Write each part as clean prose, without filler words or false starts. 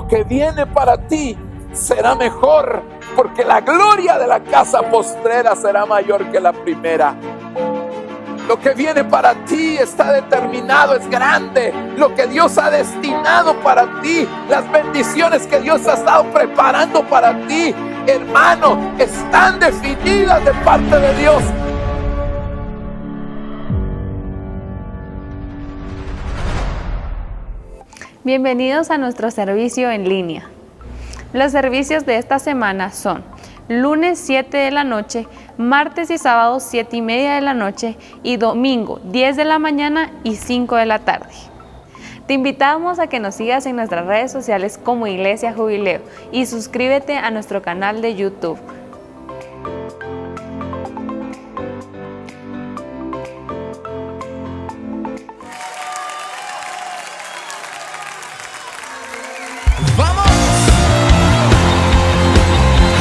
que viene para ti será mejor, porque la gloria de la casa postrera será mayor que la primera. Lo que viene para ti está determinado, es grande. Lo que Dios ha destinado para ti, las bendiciones que Dios ha estado preparando para ti, hermano, están definidas de parte de Dios. Bienvenidos a nuestro servicio en línea. Los servicios de esta semana son lunes 7 de la noche, martes y sábados 7:30 de la noche y domingo 10 de la mañana y 5 de la tarde. Te invitamos a que nos sigas en nuestras redes sociales como Iglesia Jubileo y suscríbete a nuestro canal de YouTube. ¡Vamos!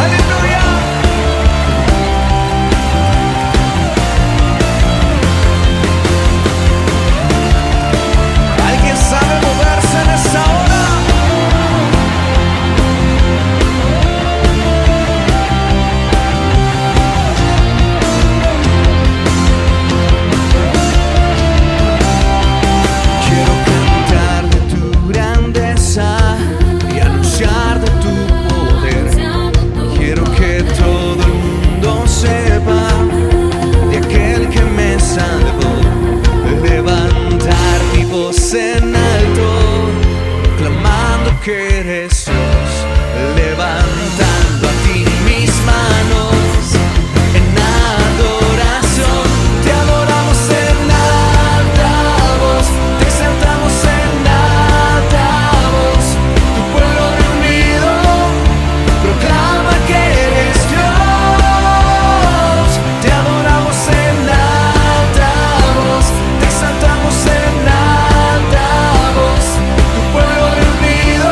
¡Aleluya! ¿Alguien sabe moverse en esta hora? Quiero cantar de tu grandeza y anunciar de tu poder. Quiero que todo el mundo sepa de aquel que me salvó. Levantar mi voz en alto, clamando que eres Dios. Levantando a ti mis manos en adoración. Te adoramos en alta voz, te exaltamos en alta voz. Tu pueblo reunido proclama que eres Dios. Te adoramos en alta voz, te exaltamos en alta voz. Tu pueblo reunido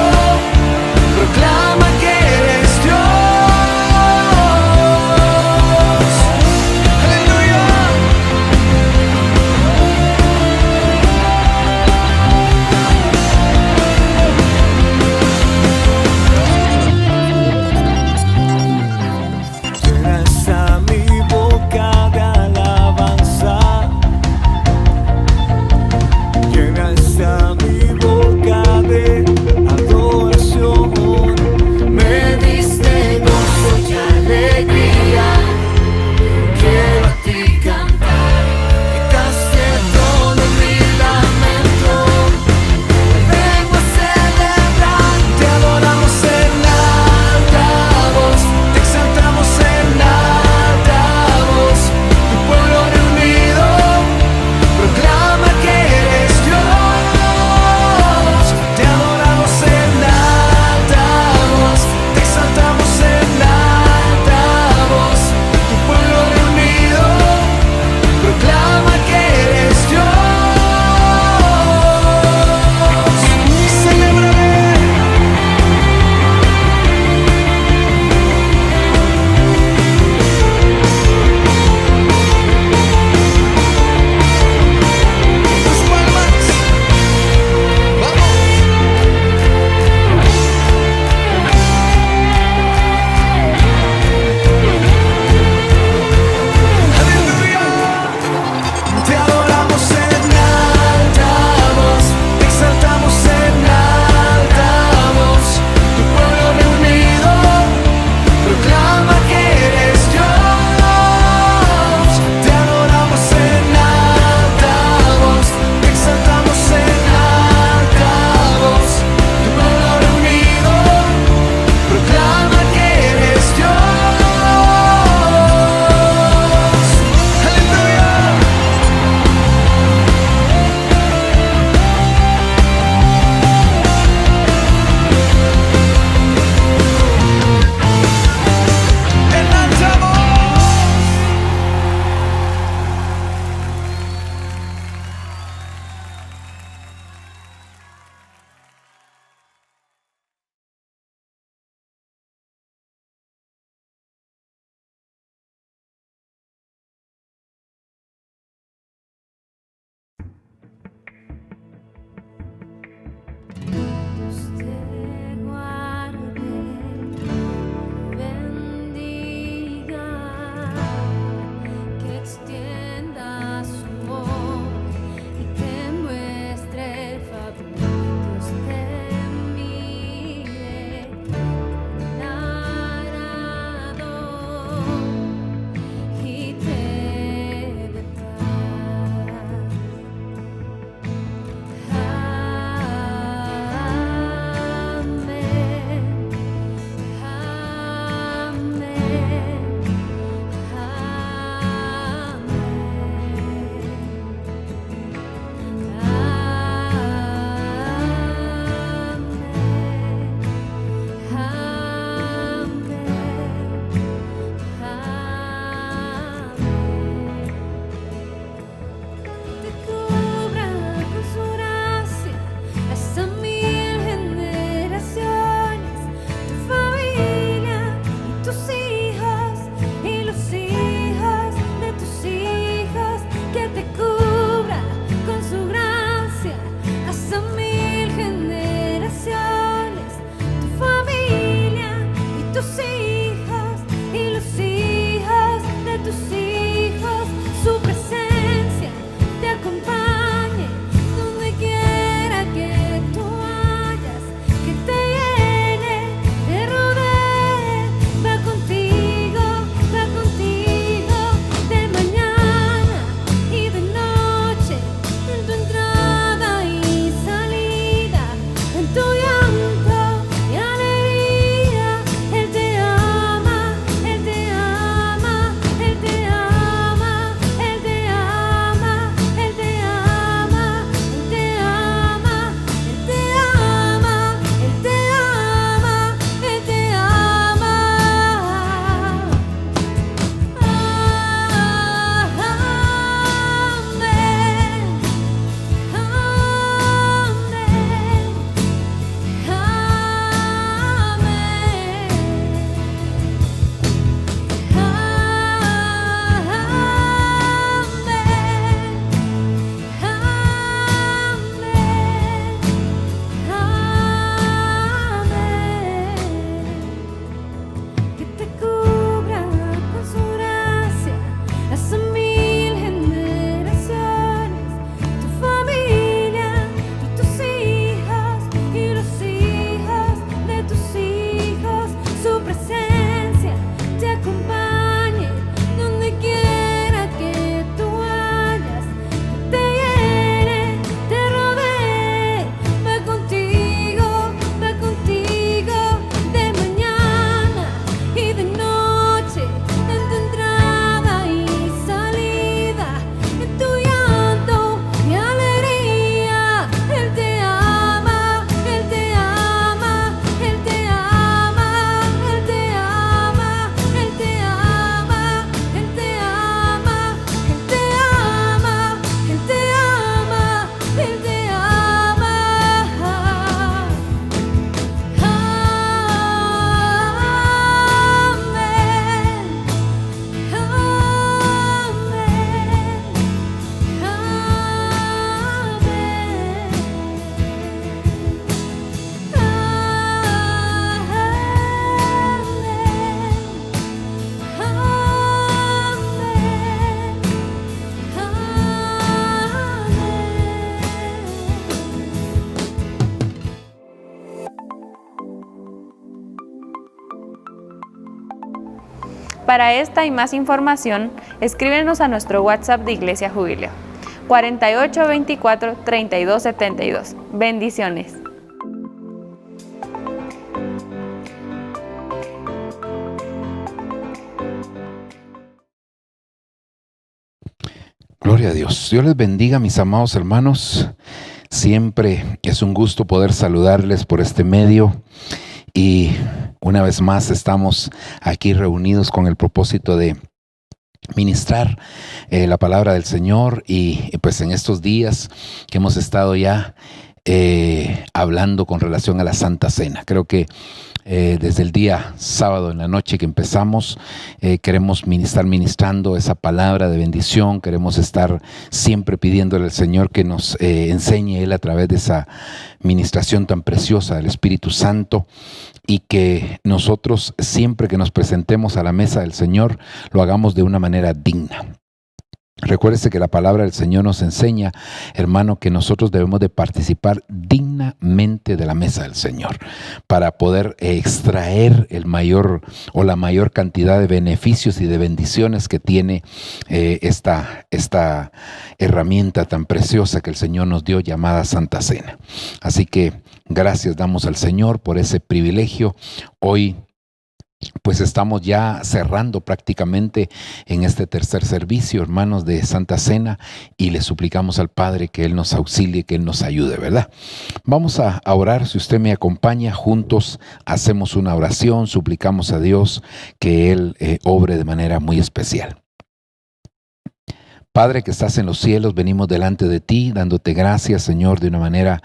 Para esta y más información, escríbenos a nuestro WhatsApp de Iglesia Jubileo, 4824-3272. Bendiciones. Gloria a Dios. Dios les bendiga, mis amados hermanos. Siempre es un gusto poder saludarles por este medio. Y una vez más estamos aquí reunidos con el propósito de ministrar la palabra del Señor. Y pues en estos días que hemos estado ya hablando con relación a la Santa Cena. Creo que desde el día sábado en la noche que empezamos, queremos estar ministrando esa palabra de bendición. Queremos estar siempre pidiéndole al Señor que nos enseñe Él a través de esa ministración tan preciosa del Espíritu Santo, y que nosotros siempre que nos presentemos a la mesa del Señor lo hagamos de una manera digna. Recuérdese que la palabra del Señor nos enseña, hermano, que nosotros debemos de participar dignamente de la mesa del Señor para poder extraer el mayor o la mayor cantidad de beneficios y de bendiciones que tiene esta herramienta tan preciosa que el Señor nos dio, llamada Santa Cena. Así que gracias damos al Señor por ese privilegio. Hoy pues estamos ya cerrando prácticamente en este tercer servicio, hermanos, de Santa Cena, y le suplicamos al Padre que Él nos auxilie, que Él nos ayude, ¿verdad? Vamos a orar. Si usted me acompaña, juntos hacemos una oración, suplicamos a Dios que Él obre de manera muy especial. Padre que estás en los cielos, venimos delante de ti, dándote gracias, Señor, de una manera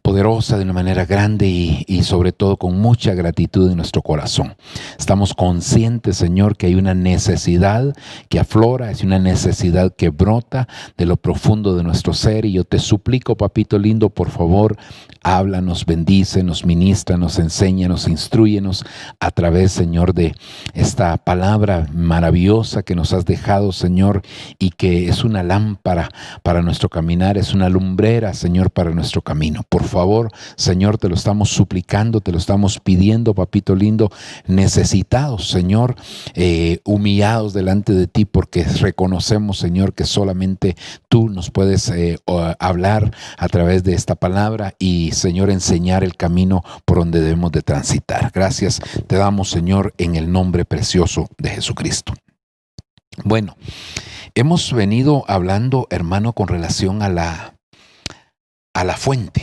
poderosa, de una manera grande y sobre todo con mucha gratitud en nuestro corazón. Estamos conscientes, Señor, que hay una necesidad que aflora, es una necesidad que brota de lo profundo de nuestro ser, y yo te suplico, papito lindo, por favor, háblanos, bendícenos, ministranos, enséñanos, instrúyenos a través, Señor, de esta palabra maravillosa que nos has dejado, Señor, y que es una lámpara para nuestro caminar, es una lumbrera, Señor, para nuestro camino. Por favor, Señor, te lo estamos suplicando, te lo estamos pidiendo, papito lindo, necesitados, Señor, humillados delante de ti, porque reconocemos, Señor, que solamente tú nos puedes hablar a través de esta palabra y, Señor, enseñar el camino por donde debemos de transitar. Gracias te damos, Señor, en el nombre precioso de Jesucristo. Bueno, hemos venido hablando, hermano, con relación a la fuente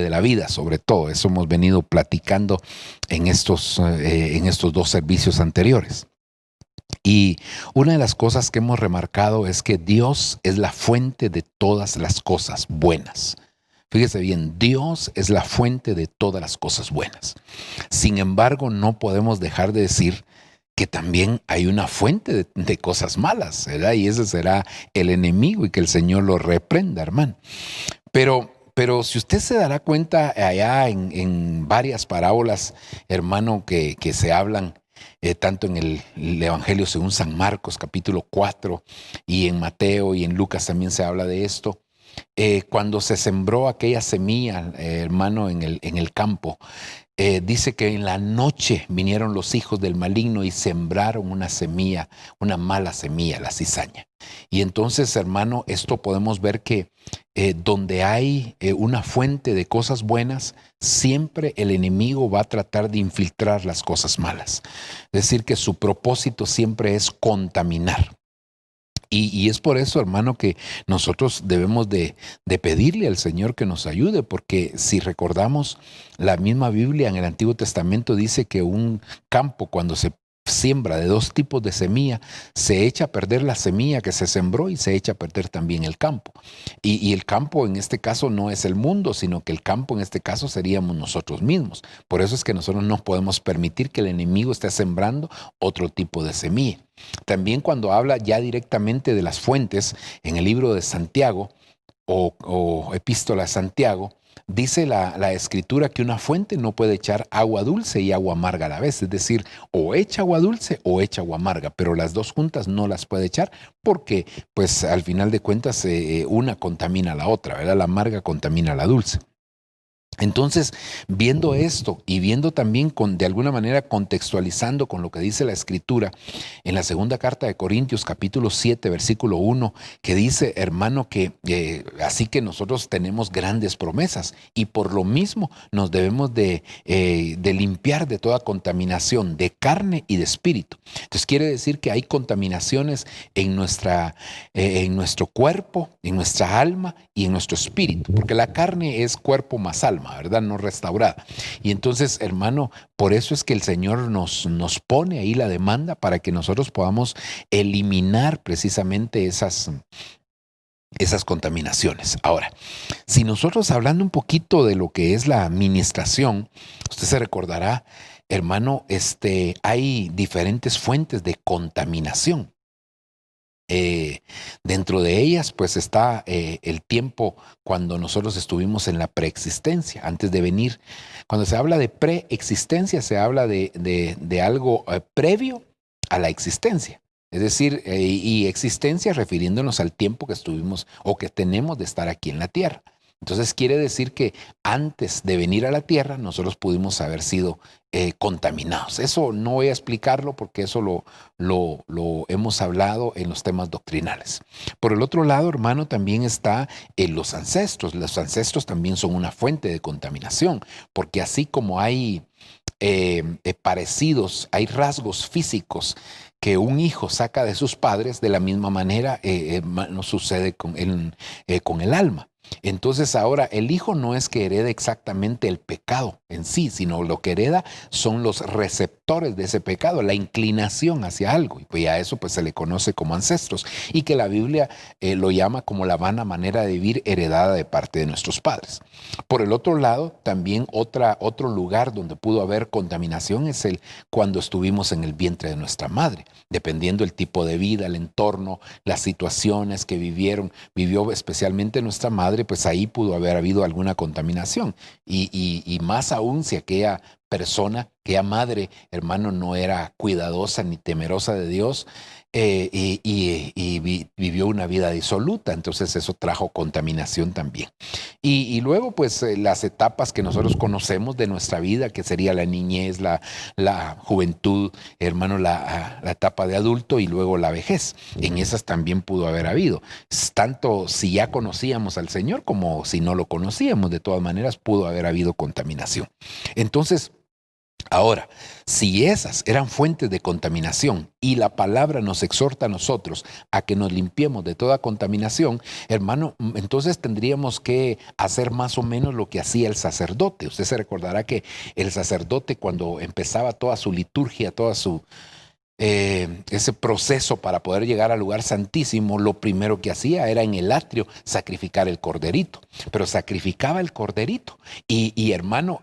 de la vida, sobre todo. Eso hemos venido platicando en estos dos servicios anteriores. Y una de las cosas que hemos remarcado es que Dios es la fuente de todas las cosas buenas. Fíjese bien, Dios es la fuente de todas las cosas buenas. Sin embargo, no podemos dejar de decir que también hay una fuente de cosas malas, ¿verdad? Y ese será el enemigo, y que el Señor lo reprenda, hermano. Pero si usted se dará cuenta allá en varias parábolas, hermano, que se hablan, tanto en el Evangelio según San Marcos, capítulo 4, y en Mateo y en Lucas también se habla de esto. Cuando se sembró aquella semilla, hermano, en el campo, dice que en la noche vinieron los hijos del maligno y sembraron una semilla, una mala semilla, la cizaña. Y entonces, hermano, esto podemos ver que donde hay una fuente de cosas buenas, siempre el enemigo va a tratar de infiltrar las cosas malas. Es decir, que su propósito siempre es contaminar. Y es por eso, hermano, que nosotros debemos de pedirle al Señor que nos ayude, porque si recordamos, la misma Biblia en el Antiguo Testamento dice que un campo, cuando se siembra de dos tipos de semilla, se echa a perder la semilla que se sembró y se echa a perder también el campo. Y el campo en este caso no es el mundo, sino que el campo en este caso seríamos nosotros mismos. Por eso es que nosotros no podemos permitir que el enemigo esté sembrando otro tipo de semilla. También cuando habla ya directamente de las fuentes, en el libro de Santiago o Epístola de Santiago, dice la Escritura que una fuente no puede echar agua dulce y agua amarga a la vez. Es decir, o echa agua dulce o echa agua amarga, pero las dos juntas no las puede echar porque, pues, al final de cuentas, una contamina a la otra, ¿verdad? La amarga contamina a la dulce. Entonces, viendo esto y viendo también de alguna manera contextualizando con lo que dice la Escritura en la segunda carta de Corintios capítulo 7 versículo 1, que dice, hermano, que así que nosotros tenemos grandes promesas y por lo mismo nos debemos de limpiar de toda contaminación de carne y de espíritu. Entonces quiere decir que hay contaminaciones en nuestro cuerpo, en nuestra alma y en nuestro espíritu, porque la carne es cuerpo más alma, ¿verdad? No restaurada. Y entonces, hermano, por eso es que el Señor nos pone ahí la demanda para que nosotros podamos eliminar precisamente esas contaminaciones. Ahora, si nosotros hablando un poquito de lo que es la administración, usted se recordará, hermano, hay diferentes fuentes de contaminación. Dentro de ellas pues está el tiempo cuando nosotros estuvimos en la preexistencia, antes de venir. Cuando se habla de preexistencia se habla de algo previo a la existencia. Es decir, y existencia refiriéndonos al tiempo que estuvimos o que tenemos de estar aquí en la tierra. Entonces quiere decir que antes de venir a la tierra nosotros pudimos haber sido contaminados. Eso no voy a explicarlo porque eso lo hemos hablado en los temas doctrinales. Por el otro lado, hermano, también está los ancestros. Los ancestros también son una fuente de contaminación, porque así como hay parecidos, hay rasgos físicos que un hijo saca de sus padres, de la misma manera no sucede con el alma. Entonces ahora el hijo no es que herede exactamente el pecado en sí, sino lo que hereda son los receptores de ese pecado, la inclinación hacia algo. Y pues a eso pues se le conoce como ancestros y que la Biblia lo llama como la vana manera de vivir heredada de parte de nuestros padres. Por el otro lado, también otro lugar donde pudo haber contaminación es cuando estuvimos en el vientre de nuestra madre, dependiendo el tipo de vida, el entorno, las situaciones que vivió especialmente nuestra madre, pues ahí pudo haber habido alguna contaminación. Y más aún si aquella persona, aquella madre, hermano, no era cuidadosa ni temerosa de Dios vivió una vida disoluta, entonces eso trajo contaminación también. Y luego pues las etapas que nosotros conocemos de nuestra vida, que sería la niñez, la juventud, hermano, la etapa de adulto y luego la vejez. En esas también pudo haber habido. Tanto si ya conocíamos al Señor como si no lo conocíamos, de todas maneras pudo haber habido contaminación. Entonces, ahora, si esas eran fuentes de contaminación y la palabra nos exhorta a nosotros a que nos limpiemos de toda contaminación, hermano, entonces tendríamos que hacer más o menos lo que hacía el sacerdote. Usted se recordará que el sacerdote cuando empezaba toda su liturgia, ese proceso para poder llegar al lugar santísimo, lo primero que hacía era en el atrio sacrificar el corderito, pero sacrificaba el corderito y hermano,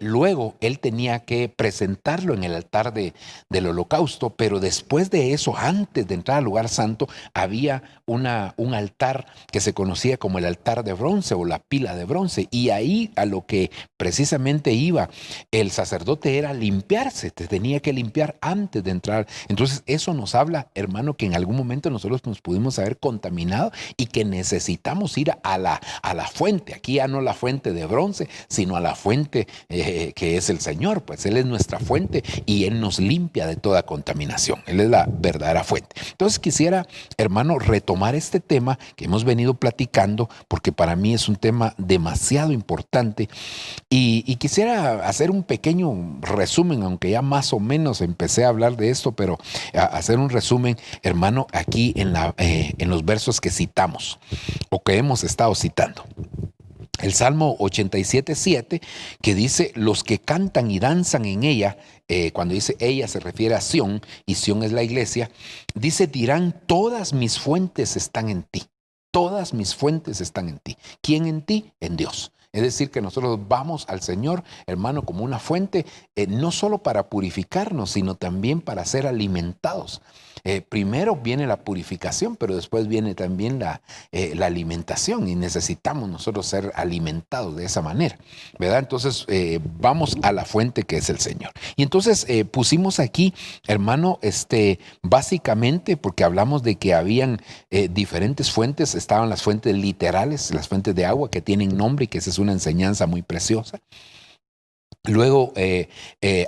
luego él tenía que presentarlo en el altar del holocausto, pero después de eso, antes de entrar al lugar santo, había un altar que se conocía como el altar de bronce o la pila de bronce, y ahí a lo que precisamente iba el sacerdote era limpiarse, tenía que limpiar antes de entrar. Entonces eso nos habla, hermano, que en algún momento nosotros nos pudimos haber contaminado y que necesitamos ir a la fuente. Aquí ya no la fuente de bronce, sino a la fuente que es el Señor. Pues Él es nuestra fuente y Él nos limpia de toda contaminación. Él es la verdadera fuente. Entonces quisiera, hermano, retomar este tema que hemos venido platicando porque para mí es un tema demasiado importante y quisiera hacer un pequeño resumen, aunque ya más o menos empecé a hablar de esto, pero hacer un resumen, hermano, aquí en los versos que citamos o que hemos estado citando. El Salmo 87:7, que dice, los que cantan y danzan en ella, cuando dice ella se refiere a Sión, y Sión es la iglesia, dice, dirán, todas mis fuentes están en ti. Todas mis fuentes están en ti. ¿Quién en ti? En Dios. Es decir, que nosotros vamos al Señor, hermano, como una fuente, no solo para purificarnos, sino también para ser alimentados. Primero viene la purificación, pero después viene también la alimentación, y necesitamos nosotros ser alimentados de esa manera, ¿verdad? Entonces vamos a la fuente que es el Señor. Y entonces pusimos aquí, hermano, básicamente porque hablamos de que habían diferentes fuentes. Estaban las fuentes literales, las fuentes de agua que tienen nombre, y que esa es una enseñanza muy preciosa. Luego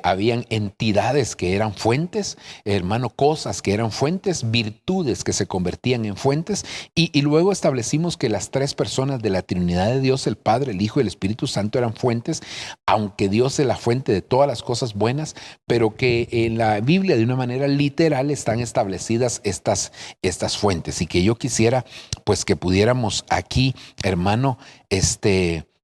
habían entidades que eran fuentes, hermano, cosas que eran fuentes, virtudes que se convertían en fuentes, y luego establecimos que las tres personas de la Trinidad de Dios, el Padre, el Hijo y el Espíritu Santo, eran fuentes, aunque Dios es la fuente de todas las cosas buenas, pero que en la Biblia de una manera literal están establecidas estas fuentes, y que yo quisiera pues que pudiéramos aquí, hermano,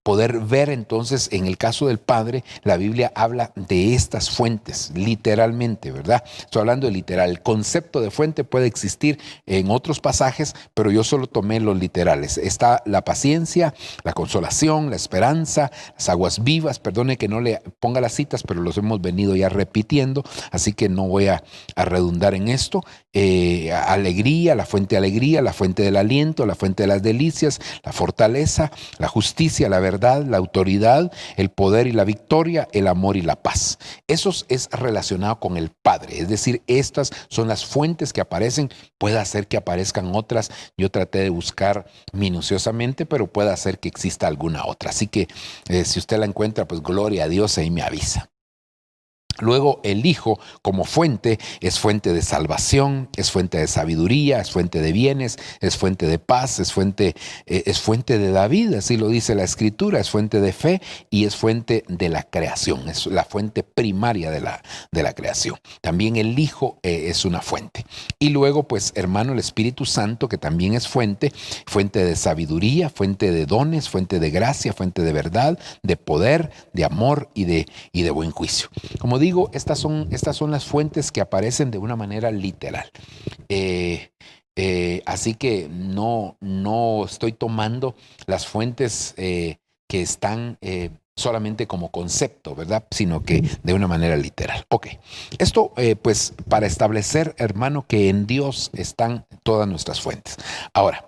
poder ver entonces, en el caso del Padre, la Biblia habla de estas fuentes, literalmente, ¿verdad? Estoy hablando de literal. El concepto de fuente puede existir en otros pasajes, pero yo solo tomé los literales. Está la paciencia, la consolación, la esperanza, las aguas vivas. Perdone que no le ponga las citas, pero los hemos venido ya repitiendo, así que no voy a redundar en esto. Alegría, la fuente del aliento, la fuente de las delicias, la fortaleza, la justicia, la verdad, la autoridad, el poder y la victoria, el amor y la paz. Eso es relacionado con el Padre, es decir, estas son las fuentes que aparecen. Puede hacer que aparezcan otras, yo traté de buscar minuciosamente, pero puede hacer que exista alguna otra. Así que si usted la encuentra, pues gloria a Dios, ahí me avisa. Luego el Hijo como fuente es fuente de salvación, es fuente de sabiduría, es fuente de bienes, es fuente de paz, es fuente de David, así lo dice la Escritura, es fuente de fe y es fuente de la creación, es la fuente primaria de la creación. También el Hijo es una fuente. Y luego pues hermano, el Espíritu Santo, que también es fuente de sabiduría, fuente de dones, fuente de gracia, fuente de verdad, de poder, de amor y de buen juicio. Como digo, estas son las fuentes que aparecen de una manera literal. Así que no estoy tomando las fuentes que están solamente como concepto, ¿verdad? Sino que de una manera literal. Ok, esto pues para establecer, hermano, que en Dios están todas nuestras fuentes. Ahora,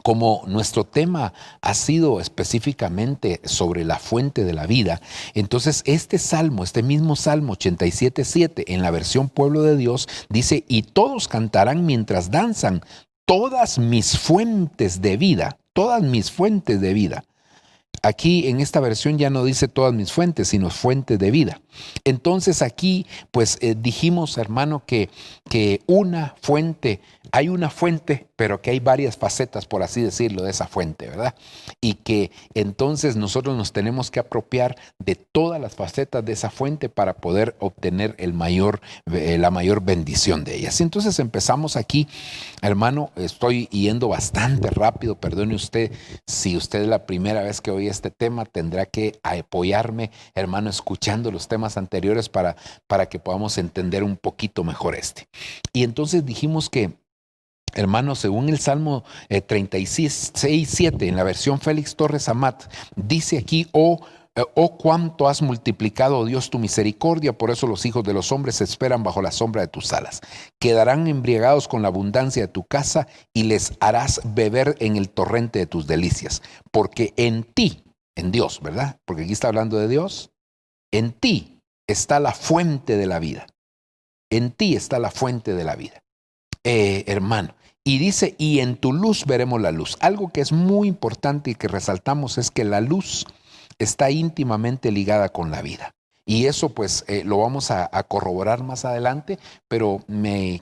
como nuestro tema ha sido específicamente sobre la fuente de la vida, entonces este mismo Salmo 87:7 en la versión Pueblo de Dios dice: y todos cantarán mientras danzan, todas mis fuentes de vida, todas mis fuentes de vida. Aquí en esta versión ya no dice todas mis fuentes, sino fuentes de vida. Entonces aquí pues dijimos, hermano, que hay una fuente, pero que hay varias facetas, por así decirlo, de esa fuente, ¿verdad? Y que entonces nosotros nos tenemos que apropiar de todas las facetas de esa fuente para poder obtener la mayor bendición de ellas. Entonces empezamos aquí, hermano, estoy yendo bastante rápido, perdone usted, si usted es la primera vez que oye este tema, tendrá que apoyarme, hermano, escuchando los temas anteriores para que podamos entender un poquito mejor este. Y entonces dijimos que, hermano, según el Salmo 36:7 en la versión Félix Torres Amat, dice aquí: oh cuánto has multiplicado, oh Dios, tu misericordia, por eso los hijos de los hombres se esperan bajo la sombra de tus alas. Quedarán embriagados con la abundancia de tu casa y les harás beber en el torrente de tus delicias. Porque en ti, en Dios, ¿verdad? Porque aquí está hablando de Dios. En ti está la fuente de la vida. En ti está la fuente de la vida. Hermano. Y dice: y en tu luz veremos la luz. Algo que es muy importante y que resaltamos es que la luz está íntimamente ligada con la vida. Y eso pues lo vamos a corroborar más adelante, pero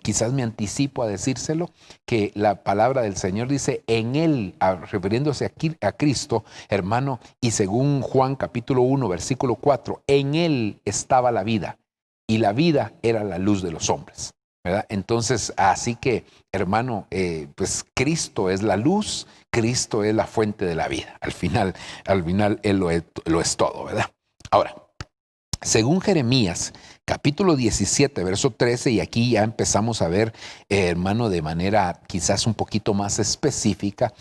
quizás me anticipo a decírselo, que la palabra del Señor dice: en Él, refiriéndose aquí a Cristo, hermano, y según Juan capítulo 1, versículo 4, en Él estaba la vida, y la vida era la luz de los hombres, ¿verdad? Entonces, así que, hermano, pues Cristo es la luz, Cristo es la fuente de la vida. Al final Él lo es todo, ¿verdad? Ahora, según Jeremías, capítulo 17, verso 13, y aquí ya empezamos a ver, hermano, de manera quizás un poquito más específica,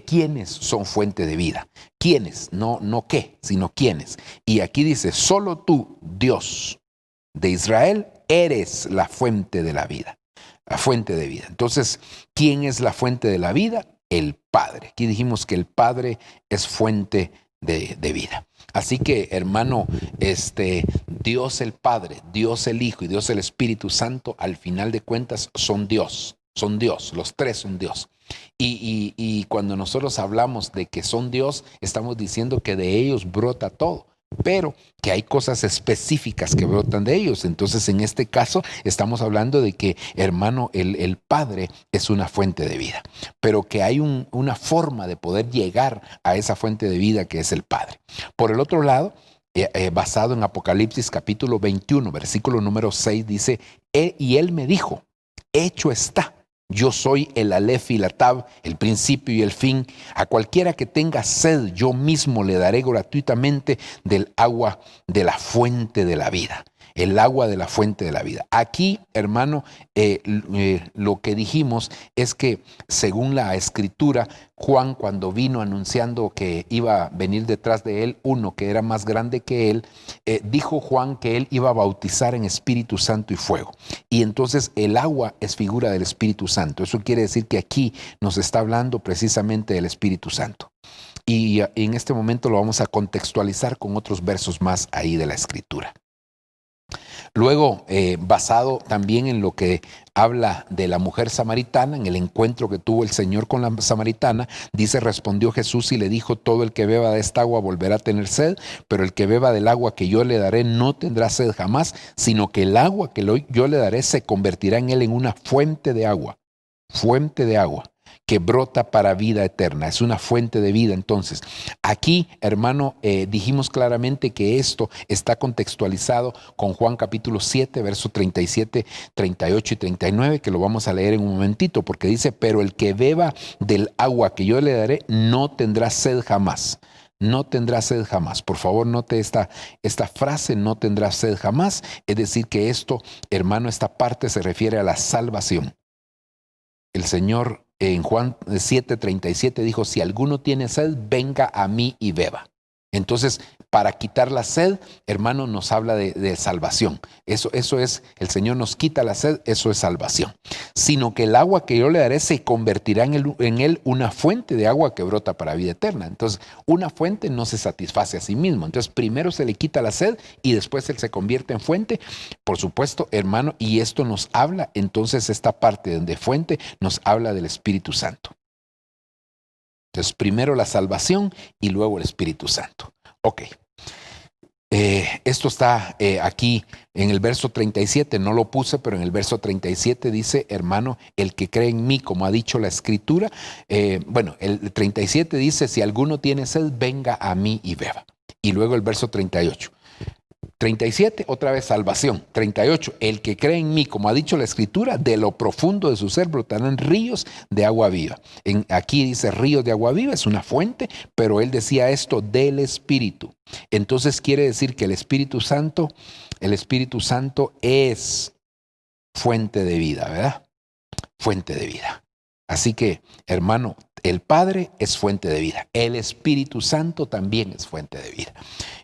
quiénes son fuente de vida. ¿Quiénes? No qué, sino quiénes. Y aquí dice: solo tú, Dios de Israel, eres la fuente de la vida. La fuente de vida. Entonces, ¿quién es la fuente de la vida? El Padre. Aquí dijimos que el Padre es fuente de vida. Así que, hermano, Dios el Padre, Dios el Hijo y Dios el Espíritu Santo, al final de cuentas, son Dios. Son Dios, los tres son Dios. Y cuando nosotros hablamos de que son Dios, estamos diciendo que de ellos brota todo, pero que hay cosas específicas que brotan de ellos. Entonces, en este caso, estamos hablando de que, hermano, el Padre es una fuente de vida, pero que hay una forma de poder llegar a esa fuente de vida que es el Padre. Por el otro lado, basado en Apocalipsis capítulo 21, versículo número 6, dice, y él me dijo, hecho está. Yo soy el Alef y la Tab, el principio y el fin. A cualquiera que tenga sed, yo mismo le daré gratuitamente del agua de la fuente de la vida. El agua de la fuente de la vida. Aquí, hermano, lo que dijimos es que según la Escritura, Juan, cuando vino anunciando que iba a venir detrás de él uno que era más grande que él, dijo Juan que él iba a bautizar en Espíritu Santo y fuego. Y entonces el agua es figura del Espíritu Santo. Eso quiere decir que aquí nos está hablando precisamente del Espíritu Santo. Y en este momento lo vamos a contextualizar con otros versos más ahí de la Escritura. Luego, basado también en lo que habla de la mujer samaritana, en el encuentro que tuvo el Señor con la samaritana, dice, respondió Jesús y le dijo, todo el que beba de esta agua volverá a tener sed, pero el que beba del agua que yo le daré no tendrá sed jamás, sino que el agua que yo le daré se convertirá en él en una fuente de agua que brota para vida eterna. Es una fuente de vida. Entonces, aquí, hermano, dijimos claramente que esto está contextualizado con Juan capítulo 7, versos 37, 38 y 39, que lo vamos a leer en un momentito, porque dice, pero el que beba del agua que yo le daré no tendrá sed jamás. No tendrá sed jamás. Por favor, note esta frase, no tendrá sed jamás. Es decir, que esto, hermano, esta parte se refiere a la salvación. El Señor en Juan 7:37 dijo, si alguno tiene sed, venga a mí y beba. Entonces, para quitar la sed, hermano, nos habla de salvación. Eso es, el Señor nos quita la sed, eso es salvación. Sino que el agua que yo le daré se convertirá en él una fuente de agua que brota para vida eterna. Entonces, una fuente no se satisface a sí mismo. Entonces, primero se le quita la sed y después él se convierte en fuente. Por supuesto, hermano, y esto nos habla, entonces esta parte de fuente nos habla del Espíritu Santo. Entonces, primero la salvación y luego el Espíritu Santo. Ok. Esto está aquí en el verso 37, no lo puse, pero en el verso 37 dice, hermano, el que cree en mí, como ha dicho la Escritura. El 37 dice, si alguno tiene sed, venga a mí y beba. Y luego el verso 38. 37, otra vez salvación. 38, el que cree en mí, como ha dicho la Escritura, de lo profundo de su ser brotarán ríos de agua viva. Aquí dice ríos de agua viva, es una fuente, pero él decía esto del Espíritu. Entonces quiere decir que el Espíritu Santo es fuente de vida, ¿verdad? Fuente de vida. Así que, hermano, el Padre es fuente de vida. El Espíritu Santo también es fuente de vida.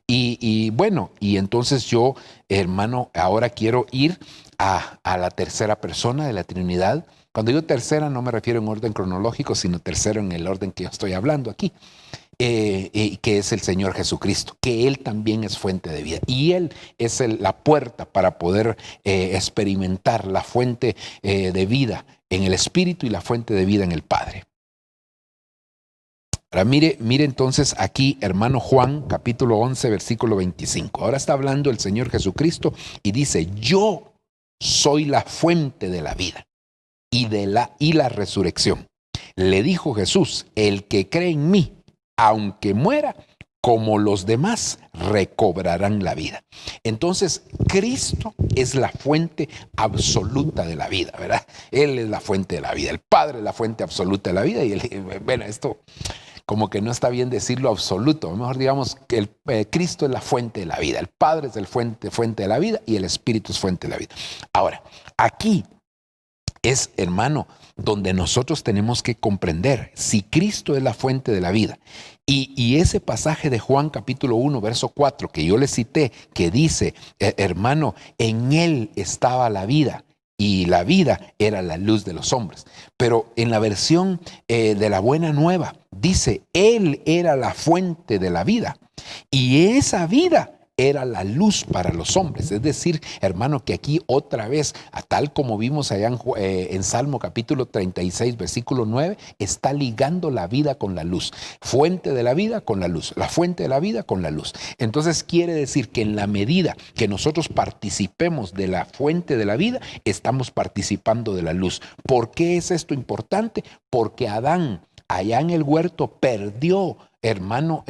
Y entonces yo, hermano, ahora quiero ir a la tercera persona de la Trinidad. Cuando digo tercera no me refiero en orden cronológico, sino tercero en el orden que yo estoy hablando aquí, que es el Señor Jesucristo, que Él también es fuente de vida. Y Él es la puerta para poder experimentar la fuente de vida en el Espíritu y la fuente de vida en el Padre. Ahora mire entonces aquí, hermano, Juan, capítulo 11, versículo 25. Ahora está hablando el Señor Jesucristo y dice, yo soy la fuente de la vida y la resurrección. Le dijo Jesús, el que cree en mí, aunque muera, como los demás, recobrarán la vida. Entonces, Cristo es la fuente absoluta de la vida, ¿verdad? Él es la fuente de la vida. El Padre es la fuente absoluta de la vida. Y esto como que no está bien decirlo absoluto. Mejor digamos que Cristo es la fuente de la vida. El Padre es el fuente de la vida y el Espíritu es fuente de la vida. Ahora, aquí es, hermano, donde nosotros tenemos que comprender si Cristo es la fuente de la vida. Y ese pasaje de Juan capítulo 1, verso 4, que yo le cité, que dice, hermano, en Él estaba la vida y la vida era la luz de los hombres. Pero en la versión de la Buena Nueva dice, Él era la fuente de la vida y esa vida era la luz para los hombres. Es decir, hermano, que aquí otra vez, a tal como vimos allá en Salmo capítulo 36, versículo 9, está ligando la vida con la luz. Fuente de la vida con la luz. La fuente de la vida con la luz. Entonces quiere decir que en la medida que nosotros participemos de la fuente de la vida, estamos participando de la luz. ¿Por qué es esto importante? Porque Adán, allá en el huerto, perdió, hermano,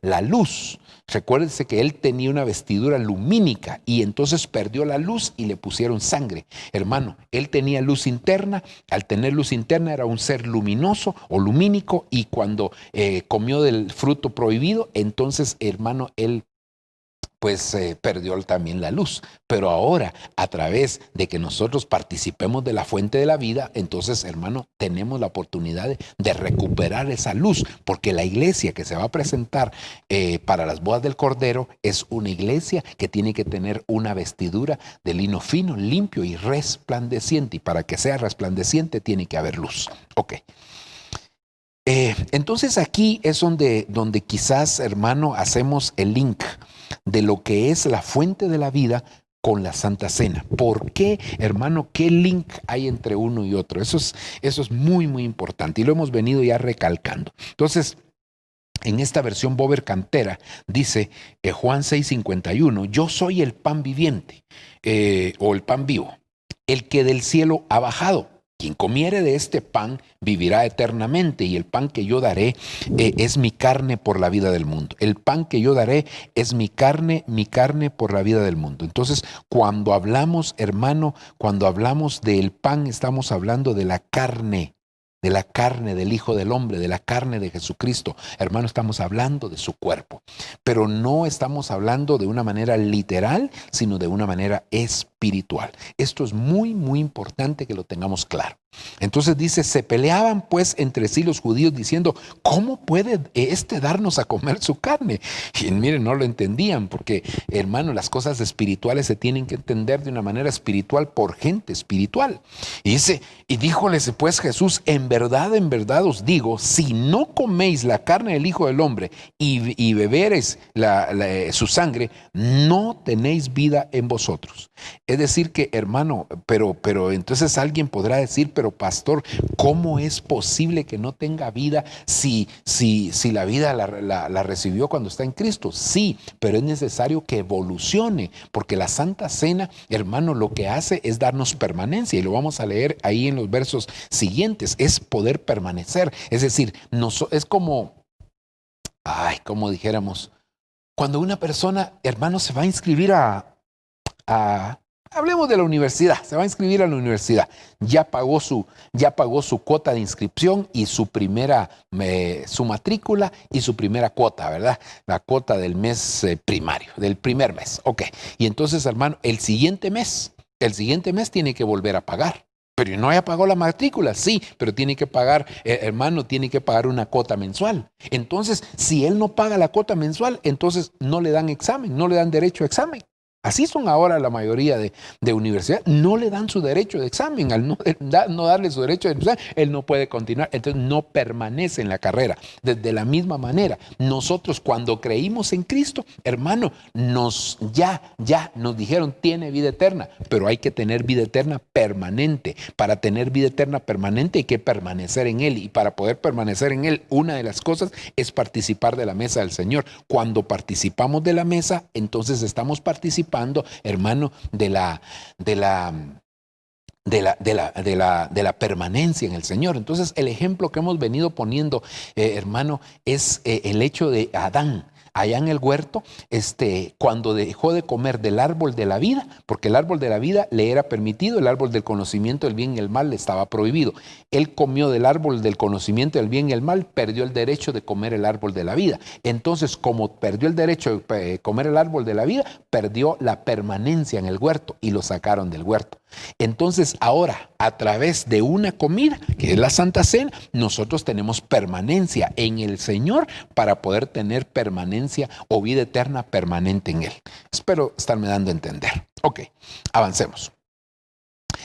la luz. Recuérdense que él tenía una vestidura lumínica y entonces perdió la luz y le pusieron sangre. Hermano, él tenía luz interna. Al tener luz interna era un ser luminoso o lumínico, y cuando comió del fruto prohibido, entonces, hermano, él pues perdió también la luz. Pero ahora, a través de que nosotros participemos de la fuente de la vida, entonces, hermano, tenemos la oportunidad de recuperar esa luz, porque la iglesia que se va a presentar para las bodas del Cordero es una iglesia que tiene que tener una vestidura de lino fino, limpio y resplandeciente, y para que sea resplandeciente tiene que haber luz. Ok. Entonces aquí es donde quizás, hermano, hacemos el link de lo que es la fuente de la vida con la Santa Cena. ¿Por qué, hermano? ¿Qué link hay entre uno y otro? Eso es muy, muy importante y lo hemos venido ya recalcando. Entonces, en esta versión Bover Cantera dice Juan 6:51, yo soy el pan viviente o el pan vivo, el que del cielo ha bajado. Quien comiere de este pan vivirá eternamente, y el pan que yo daré es mi carne por la vida del mundo. El pan que yo daré es mi carne por la vida del mundo. Entonces, cuando hablamos, hermano, cuando hablamos del pan, estamos hablando de la carne del Hijo del Hombre, de la carne de Jesucristo. Hermano, estamos hablando de su cuerpo, pero no estamos hablando de una manera literal, sino de una manera espiritual. Esto es muy, muy importante que lo tengamos claro. Entonces dice, se peleaban pues entre sí los judíos diciendo, ¿cómo puede darnos a comer su carne? Y miren, no lo entendían, porque, hermano, las cosas espirituales se tienen que entender de una manera espiritual por gente espiritual. Y dice, y díjoles pues Jesús, en verdad os digo, si no coméis la carne del Hijo del Hombre y bebereis su sangre, no tenéis vida en vosotros. Es decir que, hermano, pero entonces alguien podrá decir, pero pastor, ¿cómo es posible que no tenga vida si la vida la recibió cuando está en Cristo? Sí, pero es necesario que evolucione, porque la Santa Cena, hermano, lo que hace es darnos permanencia, y lo vamos a leer ahí en los versos siguientes, es poder permanecer. Es decir, es como dijéramos, cuando una persona, hermano, se va a inscribir hablemos de la universidad, se va a inscribir a la universidad, ya pagó su cuota de inscripción y su matrícula y su primera cuota, ¿verdad? La cuota del mes primario, del primer mes, ok. Y entonces, hermano, el siguiente mes tiene que volver a pagar. Pero no haya pagado la matrícula, sí, pero tiene que pagar, hermano, tiene que pagar una cuota mensual. Entonces, si él no paga la cuota mensual, entonces no le dan examen, no le dan derecho a examen. Así son ahora la mayoría de universidades, no le dan su derecho de examen. Al no darle su derecho de examen, él no puede continuar, entonces no permanece en la carrera. De la misma manera, nosotros cuando creímos en Cristo, hermano, ya nos dijeron, tiene vida eterna, pero hay que tener vida eterna permanente. Para tener vida eterna permanente hay que permanecer en Él, y para poder permanecer en Él, una de las cosas es participar de la mesa del Señor. Cuando participamos de la mesa, entonces estamos participando, hermano, de la permanencia en el Señor. Entonces, el ejemplo que hemos venido poniendo, hermano, es el hecho de Adán. Allá en el huerto, cuando dejó de comer del árbol de la vida, porque el árbol de la vida le era permitido, el árbol del conocimiento del bien y el mal le estaba prohibido. Él comió del árbol del conocimiento del bien y el mal, perdió el derecho de comer el árbol de la vida. Entonces, como perdió el derecho de comer el árbol de la vida, perdió la permanencia en el huerto y lo sacaron del huerto. Entonces, ahora, a través de una comida, que es la Santa Cena, nosotros tenemos permanencia en el Señor para poder tener permanencia o vida eterna permanente en Él. Espero estarme dando a entender. Ok, avancemos.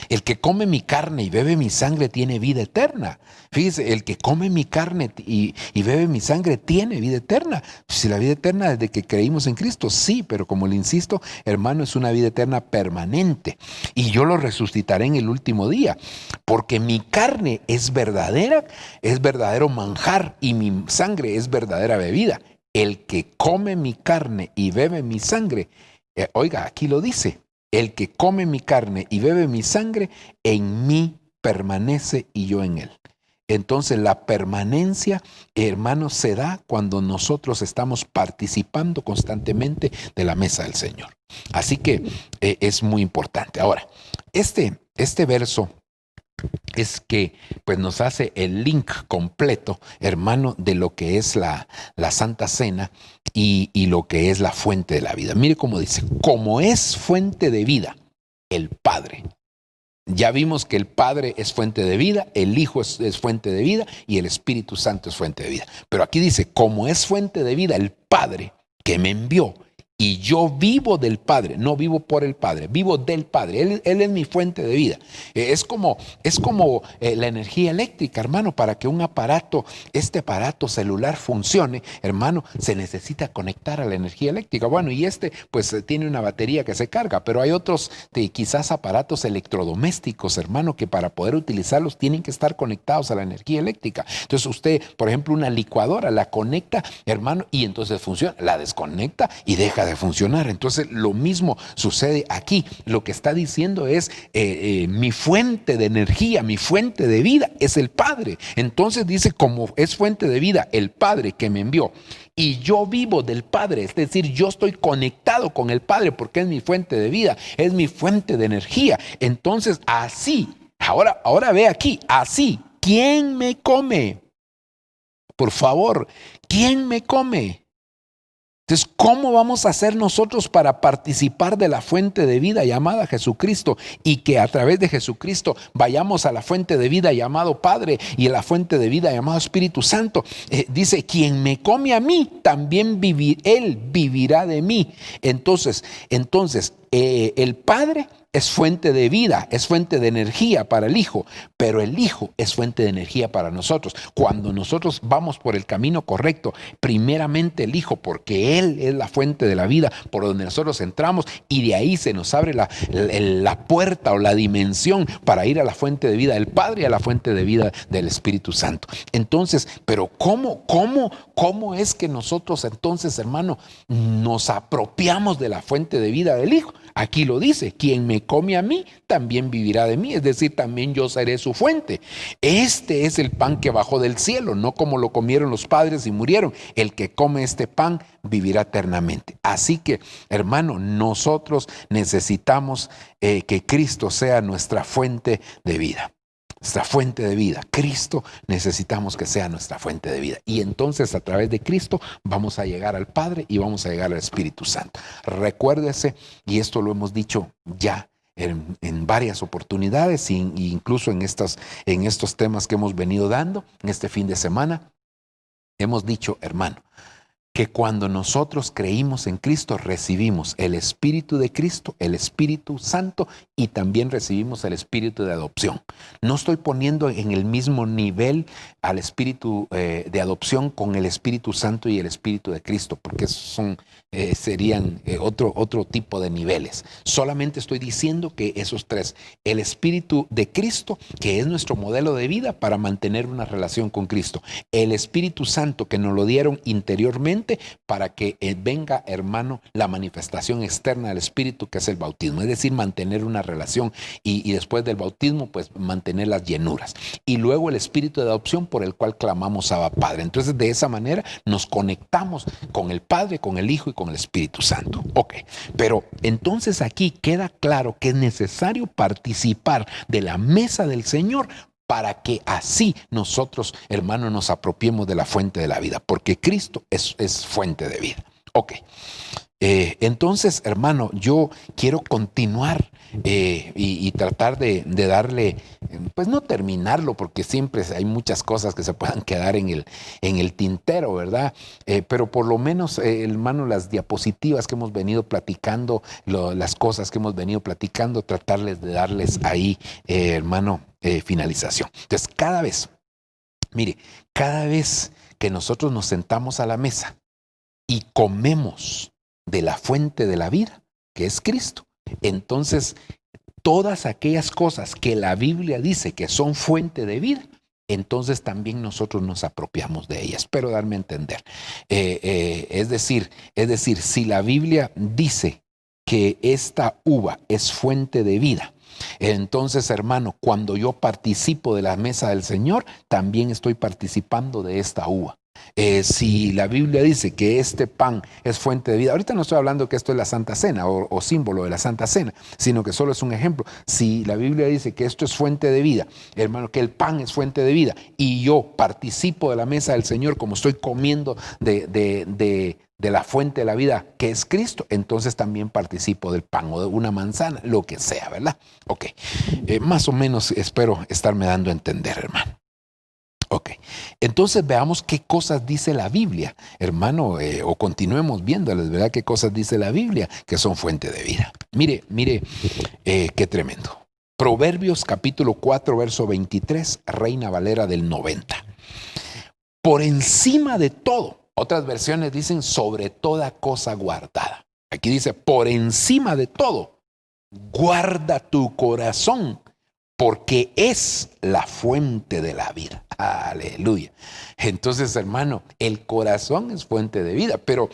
El que come mi carne y bebe mi sangre tiene vida eterna. Fíjese, el que come mi carne y bebe mi sangre tiene vida eterna. Si la vida eterna desde que creímos en Cristo, sí, pero como le insisto, hermano, es una vida eterna permanente. Y yo lo resucitaré en el último día, porque mi carne es verdadera, es verdadero manjar, y mi sangre es verdadera bebida. El que come mi carne y bebe mi sangre, oiga, aquí lo dice. El que come mi carne y bebe mi sangre, en mí permanece y yo en él. Entonces la permanencia, hermanos, se da cuando nosotros estamos participando constantemente de la mesa del Señor. Así que es muy importante. Ahora, este verso es que pues nos hace el link completo, hermano, de lo que es la Santa Cena y lo que es la fuente de la vida. Mire cómo dice: como es fuente de vida el Padre. Ya vimos que el Padre es fuente de vida, el Hijo es fuente de vida y el Espíritu Santo es fuente de vida. Pero aquí dice: como es fuente de vida el Padre que me envió, y yo vivo del Padre, no vivo por el Padre, vivo del Padre. Él es mi fuente de vida. Es como la energía eléctrica, hermano. Para que un aparato, este celular funcione, hermano, se necesita conectar a la energía eléctrica. Bueno, y pues tiene una batería que se carga, pero hay otros quizás aparatos electrodomésticos, hermano, que para poder utilizarlos tienen que estar conectados a la energía eléctrica. Entonces usted, por ejemplo, una licuadora la conecta, hermano, y entonces funciona. La desconecta y deja de funcionar. Entonces lo mismo sucede aquí. Lo que está diciendo es mi fuente de energía, mi fuente de vida es el Padre. Entonces dice: como es fuente de vida el Padre que me envió, y yo vivo del Padre, es decir, yo estoy conectado con el Padre porque es mi fuente de vida, es mi fuente de energía. Entonces así, ahora ve aquí, así, ¿quién me come? Por favor, ¿quién me come? Entonces, ¿cómo vamos a hacer nosotros para participar de la fuente de vida llamada Jesucristo, y que a través de Jesucristo vayamos a la fuente de vida llamado Padre y a la fuente de vida llamado Espíritu Santo? Dice: quien me come a mí, también él vivirá de mí. Entonces, el Padre es fuente de vida, es fuente de energía para el Hijo, pero el Hijo es fuente de energía para nosotros. Cuando nosotros vamos por el camino correcto, primeramente el Hijo, porque Él es la fuente de la vida por donde nosotros entramos, y de ahí se nos abre la puerta o la dimensión para ir a la fuente de vida del Padre y a la fuente de vida del Espíritu Santo. Entonces, pero ¿cómo es que nosotros entonces, hermano, nos apropiamos de la fuente de vida del Hijo? Aquí lo dice: quien me come a mí, también vivirá de mí. Es decir, también yo seré su fuente. Este es el pan que bajó del cielo, no como lo comieron los padres y murieron. El que come este pan vivirá eternamente. Así que, hermano, nosotros necesitamos que Cristo sea nuestra fuente de vida. Nuestra fuente de vida. Cristo necesitamos que sea nuestra fuente de vida. Y entonces a través de Cristo vamos a llegar al Padre y vamos a llegar al Espíritu Santo. Recuérdese, y esto lo hemos dicho ya en varias oportunidades, incluso en estos temas que hemos venido dando en este fin de semana, hemos dicho, hermano, que cuando nosotros creímos en Cristo, recibimos el Espíritu de Cristo, el Espíritu Santo, y también recibimos el Espíritu de adopción. No estoy poniendo en el mismo nivel al Espíritu de adopción con el Espíritu Santo y el Espíritu de Cristo, porque serían otro tipo de niveles. Solamente estoy diciendo que esos tres: el Espíritu de Cristo, que es nuestro modelo de vida para mantener una relación con Cristo; el Espíritu Santo, que nos lo dieron interiormente para que venga, hermano, la manifestación externa del Espíritu, que es el bautismo, es decir, mantener una relación, y después del bautismo pues mantener las llenuras, y luego el Espíritu de adopción, por el cual clamamos Abba Padre. Entonces de esa manera nos conectamos con el Padre, con el Hijo y con el Espíritu Santo. Ok, pero entonces aquí queda claro que es necesario participar de la mesa del Señor para que así nosotros, hermanos, nos apropiemos de la fuente de la vida, porque Cristo es fuente de vida. Ok, Entonces, hermano, yo quiero continuar y tratar de darle, pues no terminarlo, porque siempre hay muchas cosas que se puedan quedar en el tintero, ¿verdad? Pero por lo menos, hermano, las diapositivas que hemos venido platicando, las cosas que hemos venido platicando, tratarles de darles ahí, hermano, finalización. Entonces, cada vez que nosotros nos sentamos a la mesa y comemos de la fuente de la vida, que es Cristo, entonces todas aquellas cosas que la Biblia dice que son fuente de vida, entonces también nosotros nos apropiamos de ellas. Espero darme a entender. Es decir, si la Biblia dice que esta uva es fuente de vida, entonces, hermano, cuando yo participo de la mesa del Señor, también estoy participando de esta uva. Si la Biblia dice que este pan es fuente de vida, ahorita no estoy hablando que esto es la Santa Cena o símbolo de la Santa Cena, sino que solo es un ejemplo. Si la Biblia dice que esto es fuente de vida, hermano, que el pan es fuente de vida, y yo participo de la mesa del Señor como estoy comiendo de la fuente de la vida, que es Cristo, entonces también participo del pan o de una manzana, lo que sea, ¿verdad? Ok, más o menos espero estarme dando a entender, hermano. Ok, entonces veamos qué cosas dice la Biblia, hermano, o continuemos viéndoles, ¿verdad? Qué cosas dice la Biblia que son fuente de vida. Mire, qué tremendo. Proverbios capítulo 4, verso 23, Reina Valera del 90. Por encima de todo, otras versiones dicen sobre toda cosa guardada. Aquí dice, por encima de todo, guarda tu corazón, porque es la fuente de la vida. Aleluya. Entonces, hermano, el corazón es fuente de vida, pero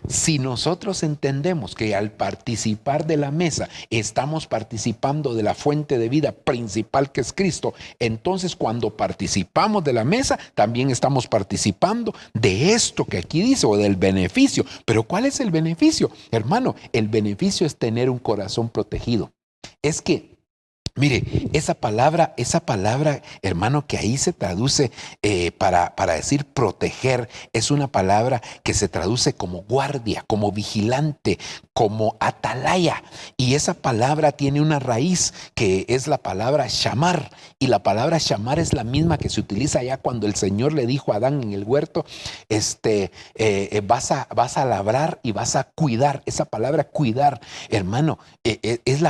si nosotros entendemos que al participar de la mesa estamos participando de la fuente de vida principal que es Cristo, entonces cuando participamos de la mesa también estamos participando de esto que aquí dice, o del beneficio. Pero ¿cuál es el beneficio? Hermano, el beneficio es tener un corazón protegido. Es que mire, esa palabra, hermano, que ahí se traduce para decir proteger, es una palabra que se traduce como guardia, como vigilante, como atalaya. Y esa palabra tiene una raíz que es la palabra shamar. Y la palabra shamar es la misma que se utiliza ya cuando el Señor le dijo a Adán en el huerto, vas a labrar y vas a cuidar. Esa palabra cuidar, hermano, es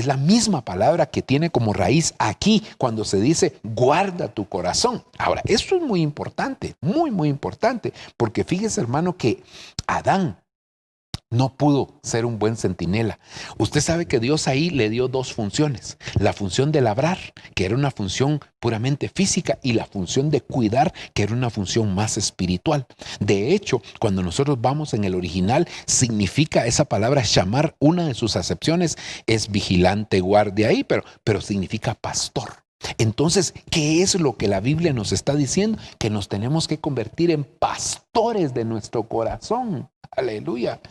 la misma palabra que tiene como raíz aquí cuando se dice guarda tu corazón. Ahora, esto es muy importante, muy, muy importante, porque fíjese, hermano, que Adán no pudo ser un buen centinela. Usted sabe que Dios ahí le dio dos funciones. La función de labrar, que era una función puramente física, y la función de cuidar, que era una función más espiritual. De hecho, cuando nosotros vamos en el original, significa esa palabra shamar, una de sus acepciones es vigilante, guardia ahí, pero significa pastor. Entonces, ¿qué es lo que la Biblia nos está diciendo? Que nos tenemos que convertir en pastores de nuestro corazón. Aleluya.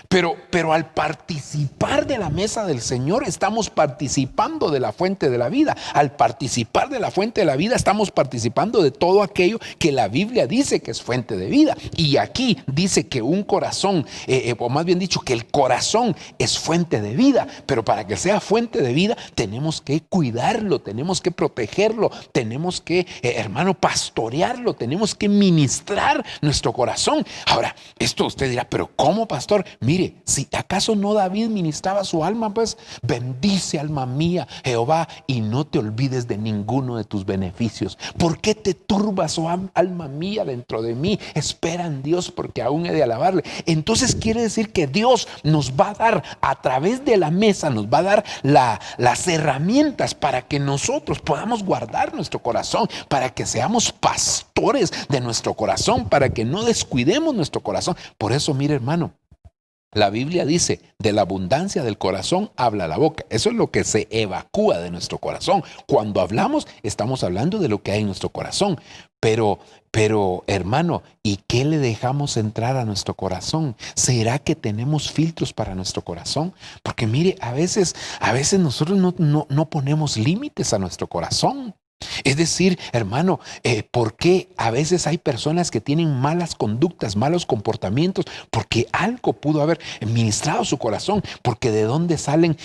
Pero al participar de la mesa del Señor, estamos participando de la fuente de la vida. Al participar de la fuente de la vida, estamos participando de todo aquello que la Biblia dice que es fuente de vida. Y aquí dice que un corazón, o más bien dicho, que el corazón es fuente de vida. Pero para que sea fuente de vida, tenemos que cuidarlo, tenemos que protegerlo, tenemos que, hermano, pastorearlo, tenemos que ministrar nuestro corazón. Ahora, esto usted dirá, pero ¿cómo, pastor? Mire, si acaso no David ministraba su alma, pues bendice, alma mía, Jehová, y no te olvides de ninguno de tus beneficios. ¿Por qué te turbas, oh alma mía, dentro de mí? Espera en Dios, porque aún he de alabarle. Entonces quiere decir que Dios nos va a dar, a través de la mesa, nos va a dar las herramientas para que nosotros podamos guardar nuestro corazón, para que seamos pastores de nuestro corazón, para que no descuidemos nuestro corazón. Por eso, mire, hermano, la Biblia dice, de la abundancia del corazón habla la boca. Eso es lo que se evacúa de nuestro corazón. Cuando hablamos, estamos hablando de lo que hay en nuestro corazón. Pero, hermano, ¿y qué le dejamos entrar a nuestro corazón? ¿Será que tenemos filtros para nuestro corazón? Porque mire, a veces nosotros no ponemos límites a nuestro corazón. Es decir, hermano, ¿por qué a veces hay personas que tienen malas conductas, malos comportamientos? Porque algo pudo haber ministrado su corazón. Porque de dónde salen,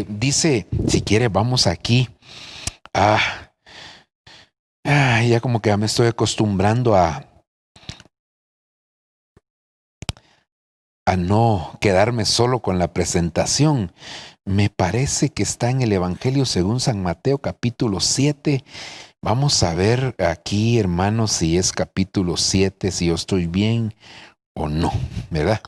dice, si quiere vamos aquí. Ya como que ya me estoy acostumbrando a no quedarme solo con la presentación. Me parece que está en el Evangelio según San Mateo capítulo 7. Vamos a ver aquí, hermanos, si es capítulo 7, si yo estoy bien o no, ¿verdad?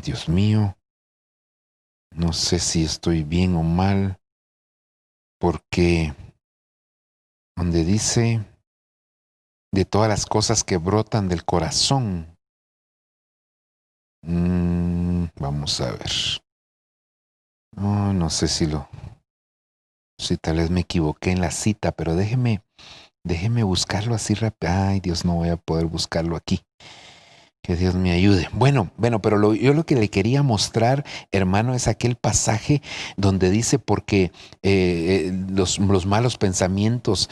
Dios mío. No sé si estoy bien o mal, porque donde dice de todas las cosas que brotan del corazón. Vamos a ver. No sé si tal vez me equivoqué en la cita, pero déjeme buscarlo así rápido. Ay, Dios, no voy a poder buscarlo aquí. Que Dios me ayude. Bueno, pero yo lo que le quería mostrar, hermano, es aquel pasaje donde dice porque los malos pensamientos,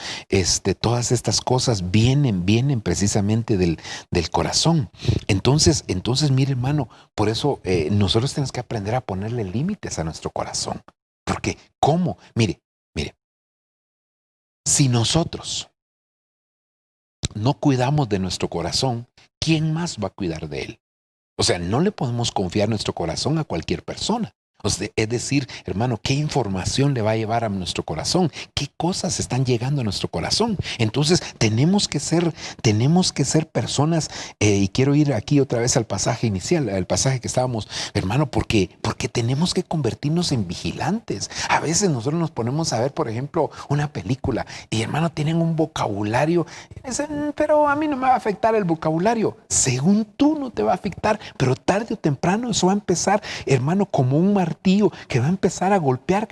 todas estas cosas vienen precisamente del corazón. Entonces, mire, hermano, por eso nosotros tenemos que aprender a ponerle límites a nuestro corazón. Porque, ¿cómo? Mire, si nosotros no cuidamos de nuestro corazón, ¿quién más va a cuidar de él? O sea, no le podemos confiar nuestro corazón a cualquier persona. O sea, es decir, hermano, ¿qué información le va a llevar a nuestro corazón? ¿Qué cosas están llegando a nuestro corazón? Entonces, tenemos que ser personas, y quiero ir aquí otra vez al pasaje inicial, al pasaje que estábamos, hermano, porque tenemos que convertirnos en vigilantes. A veces nosotros nos ponemos a ver, por ejemplo, una película y, hermano, tienen un vocabulario, y dicen, pero a mí no me va a afectar el vocabulario. Según tú no te va a afectar, pero tarde o temprano eso va a empezar, hermano, como un martillo que va a empezar a golpear,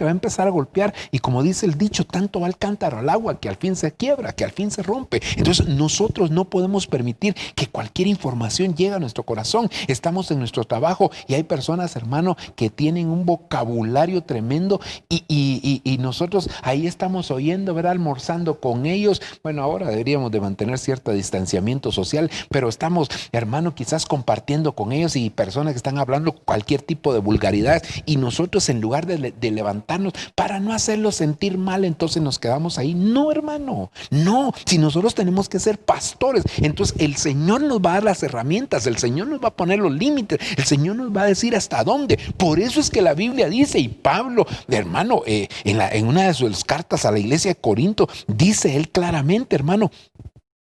y como dice el dicho, tanto va el cántaro al agua que al fin se quiebra, que al fin se rompe. Entonces nosotros no podemos permitir que cualquier información llegue a nuestro corazón. Estamos en nuestro trabajo y hay personas, hermano, que tienen un vocabulario tremendo y nosotros ahí estamos oyendo, ¿verdad? Almorzando con ellos. Bueno, ahora deberíamos de mantener cierto distanciamiento social, pero estamos, hermano, quizás compartiendo con ellos y personas que están hablando cualquier tipo de vulgaridades. Y nosotros, en lugar de levantarnos para no hacerlos sentir mal, entonces nos quedamos ahí. No, hermano, no. Si nosotros tenemos que ser pastores, entonces el Señor nos va a dar las herramientas, el Señor nos va a poner los límites, el Señor nos va a decir hasta dónde. Por eso es que la Biblia dice, y Pablo, hermano, en una de sus cartas a la iglesia de Corinto, dice él claramente, hermano,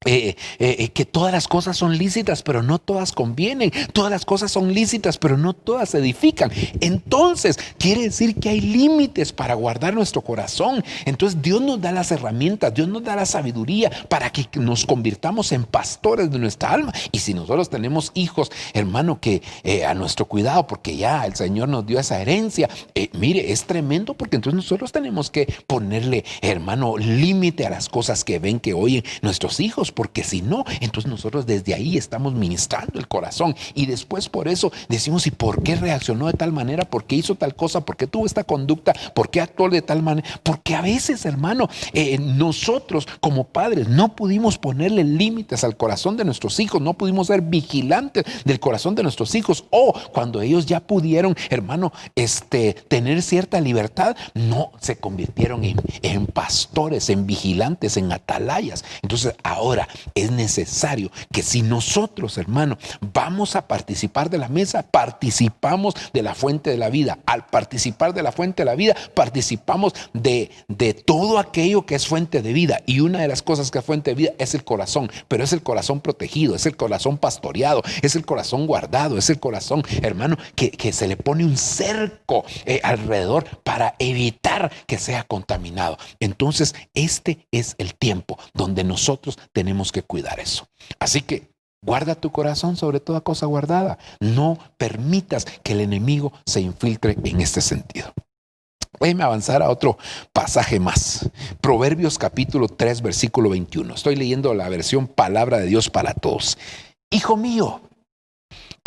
que todas las cosas son lícitas, pero no todas convienen. Todas las cosas son lícitas, pero no todas edifican. Entonces, quiere decir que hay límites para guardar nuestro corazón. Entonces, Dios nos da las herramientas, Dios nos da la sabiduría para que nos convirtamos en pastores de nuestra alma. Y si nosotros tenemos hijos, hermano, que a nuestro cuidado, porque ya el Señor nos dio esa herencia, mire, es tremendo, porque entonces nosotros tenemos que ponerle, hermano, límite a las cosas que ven, que oyen nuestros hijos. Porque si no, entonces nosotros desde ahí estamos ministrando el corazón y después por eso decimos, ¿y por qué reaccionó de tal manera? ¿Por qué hizo tal cosa? ¿Por qué tuvo esta conducta? ¿Por qué actuó de tal manera? Porque a veces, hermano, nosotros como padres no pudimos ponerle límites al corazón de nuestros hijos, no pudimos ser vigilantes del corazón de nuestros hijos, o cuando ellos ya pudieron, hermano, tener cierta libertad, no se convirtieron en pastores, en vigilantes, en atalayas. Entonces ahora es necesario que si nosotros, hermano, vamos a participar de la mesa, participamos de la fuente de la vida. Al participar de la fuente de la vida, participamos de todo aquello que es fuente de vida. Y una de las cosas que es fuente de vida es el corazón, pero es el corazón protegido, es el corazón pastoreado, es el corazón guardado, es el corazón, hermano, que se le pone un cerco alrededor para evitar que sea contaminado. Entonces, este es el tiempo donde nosotros tenemos que cuidar eso. Así que guarda tu corazón sobre toda cosa guardada. No permitas que el enemigo se infiltre en este sentido. Déjame avanzar a otro pasaje más. Proverbios capítulo 3, versículo 21. Estoy leyendo la versión Palabra de Dios para Todos. Hijo mío,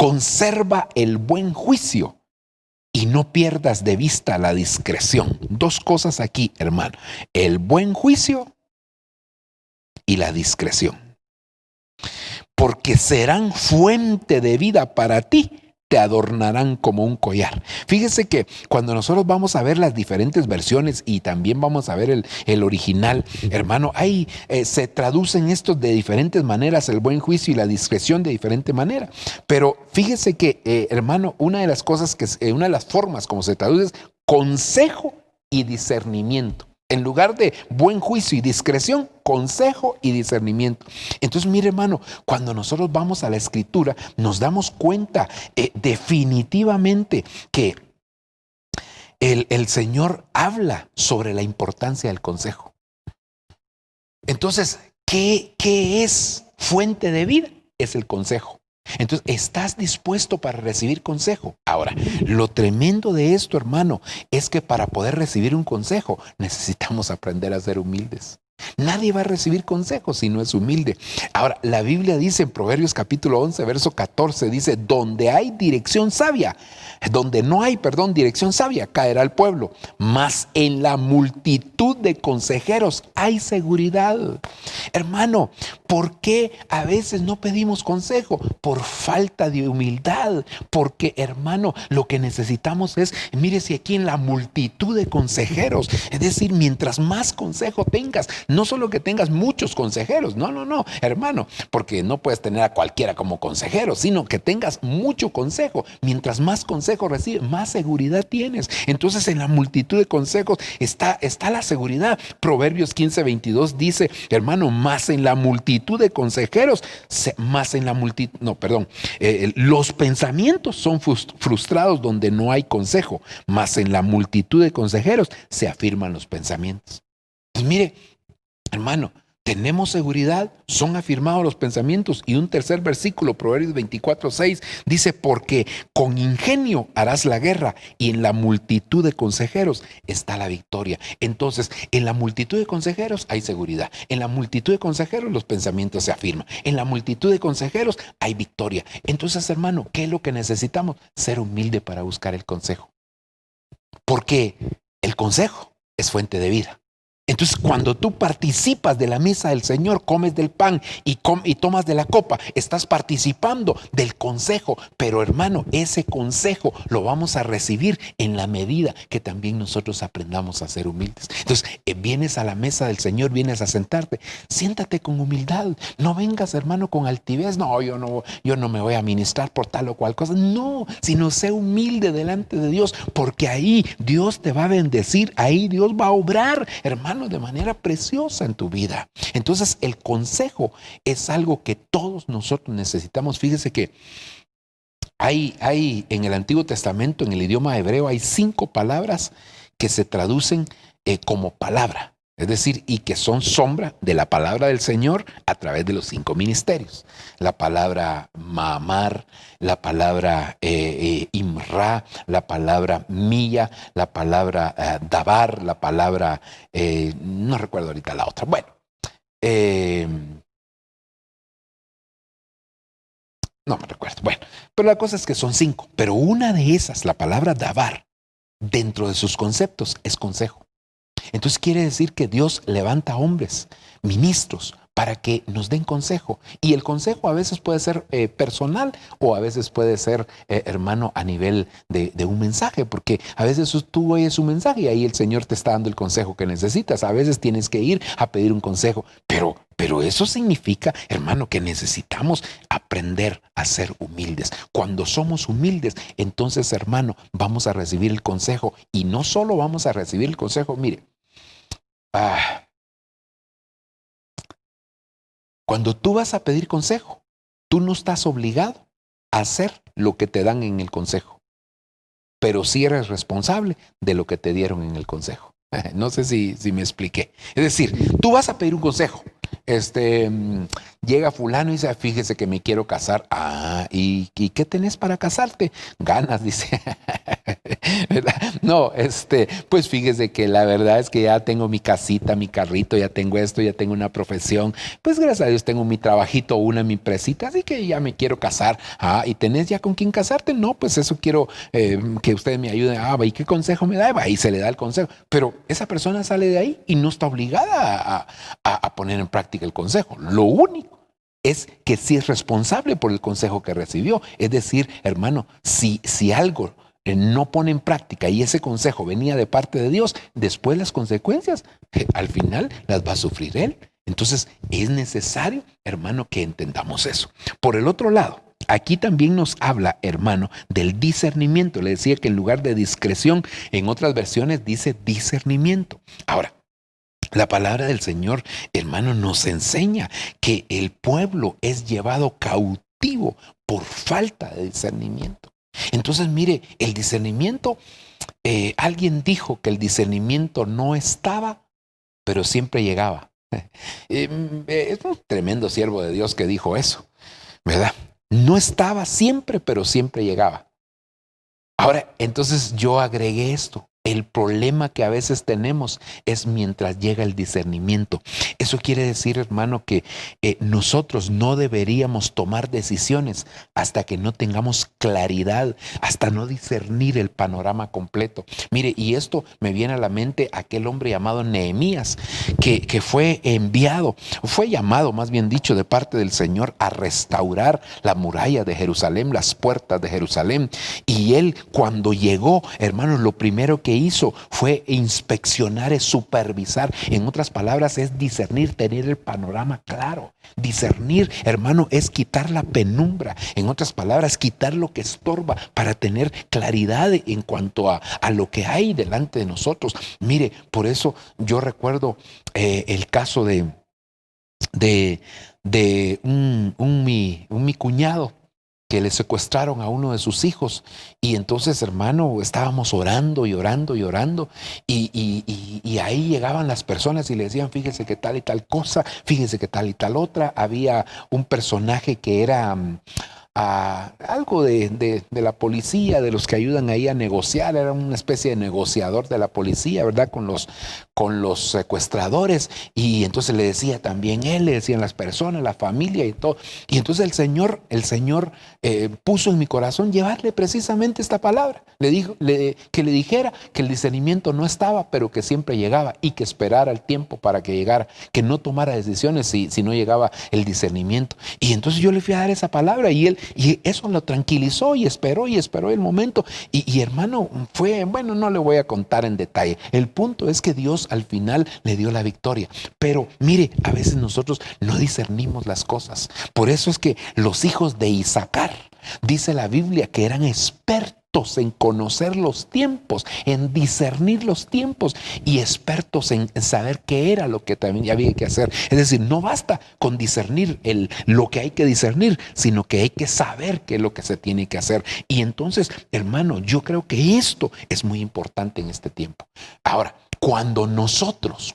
conserva el buen juicio y no pierdas de vista la discreción. Dos cosas aquí, hermano: el buen juicio y la discreción. Porque serán fuente de vida para ti, te adornarán como un collar. Fíjese que cuando nosotros vamos a ver las diferentes versiones y también vamos a ver el original, hermano, ahí se traducen estos de diferentes maneras, el buen juicio y la discreción de diferente manera. Pero fíjese que, hermano, una de las formas como se traduce es consejo y discernimiento. En lugar de buen juicio y discreción, consejo y discernimiento. Entonces, mire, hermano, cuando nosotros vamos a la Escritura, nos damos cuenta definitivamente que el Señor habla sobre la importancia del consejo. Entonces, ¿qué es fuente de vida? Es el consejo. Entonces, ¿estás dispuesto para recibir consejo? Ahora, lo tremendo de esto, hermano, es que para poder recibir un consejo necesitamos aprender a ser humildes. Nadie va a recibir consejo si no es humilde. Ahora, la Biblia dice en Proverbios capítulo 11, verso 14, dice: donde hay dirección sabia, donde no hay, dirección sabia, caerá el pueblo. Mas en la multitud de consejeros hay seguridad. Hermano, ¿por qué a veces no pedimos consejo? Por falta de humildad. Porque, hermano, lo que necesitamos es, mire, si aquí en la multitud de consejeros, es decir, mientras más consejo tengas, no solo que tengas muchos consejeros, no, hermano, porque no puedes tener a cualquiera como consejero, sino que tengas mucho consejo. Mientras más consejo recibes, más seguridad tienes. Entonces, en la multitud de consejos está la seguridad. Proverbios 15, 22 dice, hermano, más en la multitud de consejeros, los pensamientos son frustrados donde no hay consejo, más en la multitud de consejeros se afirman los pensamientos. Pues mire, hermano, tenemos seguridad, son afirmados los pensamientos. Y un tercer versículo, Proverbios 24, 6, dice: porque con ingenio harás la guerra y en la multitud de consejeros está la victoria. Entonces, en la multitud de consejeros hay seguridad. En la multitud de consejeros los pensamientos se afirman. En la multitud de consejeros hay victoria. Entonces, hermano, ¿qué es lo que necesitamos? Ser humilde para buscar el consejo. Porque el consejo es fuente de vida. Entonces, cuando tú participas de la mesa del Señor, comes del pan y tomas de la copa, estás participando del consejo. Pero, hermano, ese consejo lo vamos a recibir en la medida que también nosotros aprendamos a ser humildes. Entonces, vienes a la mesa del Señor, vienes a sentarte, siéntate con humildad. No vengas, hermano, con altivez. No, yo no me voy a ministrar por tal o cual cosa. No, sino sé humilde delante de Dios, porque ahí Dios te va a bendecir, ahí Dios va a obrar, hermano, de manera preciosa en tu vida. Entonces, el consejo es algo que todos nosotros necesitamos. Fíjese que hay en el Antiguo Testamento, en el idioma hebreo, hay 5 palabras que se traducen como palabra. Es decir, y que son sombra de la palabra del Señor a través de los 5 ministerios. La palabra Maamar, la palabra Imra, la palabra Milla, la palabra Dabar, la palabra, no recuerdo ahorita la otra. Bueno, no me recuerdo. Bueno, pero la cosa es que son 5. Pero una de esas, la palabra Dabar, dentro de sus conceptos es consejo. Entonces quiere decir que Dios levanta hombres, ministros, para que nos den consejo. Y el consejo a veces puede ser personal o a veces puede ser, hermano, a nivel de un mensaje, porque a veces tú oyes un mensaje y ahí el Señor te está dando el consejo que necesitas. A veces tienes que ir a pedir un consejo, pero eso significa, hermano, que necesitamos aprender a ser humildes. Cuando somos humildes, entonces, hermano, vamos a recibir el consejo. Y no solo vamos a recibir el consejo, mire, cuando tú vas a pedir consejo, tú no estás obligado a hacer lo que te dan en el consejo, pero sí eres responsable de lo que te dieron en el consejo. No sé si me expliqué. Es decir, tú vas a pedir un consejo. llega fulano y dice, fíjese que me quiero casar. ¿Y qué tenés para casarte? Ganas, dice. ¿Verdad? No, pues fíjese que la verdad es que ya tengo mi casita, mi carrito, ya tengo esto, ya tengo una profesión. Pues gracias a Dios tengo mi trabajito, mi empresita, así que ya me quiero casar. ¿Y tenés ya con quién casarte? No, pues eso quiero que ustedes me ayuden. ¿Y qué consejo me da? Y se le da el consejo. Pero esa persona sale de ahí y no está obligada a poner en práctica el consejo. Lo único es que sí es responsable por el consejo que recibió. Es decir, hermano, si algo no pone en práctica y ese consejo venía de parte de Dios, después las consecuencias, al final las va a sufrir él. Entonces es necesario, hermano, que entendamos eso. Por el otro lado, aquí también nos habla, hermano, del discernimiento. Le decía que en lugar de discreción, en otras versiones dice discernimiento. Ahora, la palabra del Señor, hermano, nos enseña que el pueblo es llevado cautivo por falta de discernimiento. Entonces, mire, el discernimiento, alguien dijo que el discernimiento no estaba, pero siempre llegaba. Es un tremendo siervo de Dios que dijo eso, ¿verdad? No estaba siempre, pero siempre llegaba. Ahora, entonces yo agregué esto. El problema que a veces tenemos es mientras llega el discernimiento. Eso quiere decir, hermano, que nosotros no deberíamos tomar decisiones hasta que no tengamos claridad, hasta no discernir el panorama completo. Mire, y esto me viene a la mente aquel hombre llamado Nehemías, que fue llamado, más bien dicho, de parte del Señor a restaurar la muralla de Jerusalén, las puertas de Jerusalén. Y él, cuando llegó, hermanos, lo primero que hizo fue inspeccionar, es supervisar. En otras palabras, es discernir, tener el panorama claro. Discernir, hermano, es quitar la penumbra. En otras palabras, quitar lo que estorba para tener claridad en cuanto a lo que hay delante de nosotros. Mire, por eso yo recuerdo el caso de mi cuñado, que le secuestraron a uno de sus hijos. Y entonces, hermano, estábamos orando y orando y orando. Y ahí llegaban las personas y le decían, fíjese que tal y tal cosa, fíjese que tal y tal otra. Había un personaje que era algo de la policía, de los que ayudan ahí a negociar. Era una especie de negociador de la policía, ¿verdad? Con los secuestradores. Y entonces le decía también él, le decían las personas, la familia y todo. Y entonces el Señor puso en mi corazón llevarle precisamente esta palabra. Le dijo que le dijera que el discernimiento no estaba, pero que siempre llegaba, y que esperara el tiempo para que llegara, que no tomara decisiones si no llegaba el discernimiento. Y entonces yo le fui a dar esa palabra y eso lo tranquilizó y esperó el momento. Y hermano, no le voy a contar en detalle. El punto es que Dios al final le dio la victoria. Pero mire, a veces nosotros no discernimos las cosas. Por eso es que los hijos de Isaacar, dice la Biblia, que eran expertos en conocer los tiempos, en discernir los tiempos, y expertos en saber qué era lo que también había que hacer. Es decir, no basta con discernir lo que hay que discernir, sino que hay que saber qué es lo que se tiene que hacer. Y entonces, hermano, yo creo que esto es muy importante en este tiempo. Ahora, cuando nosotros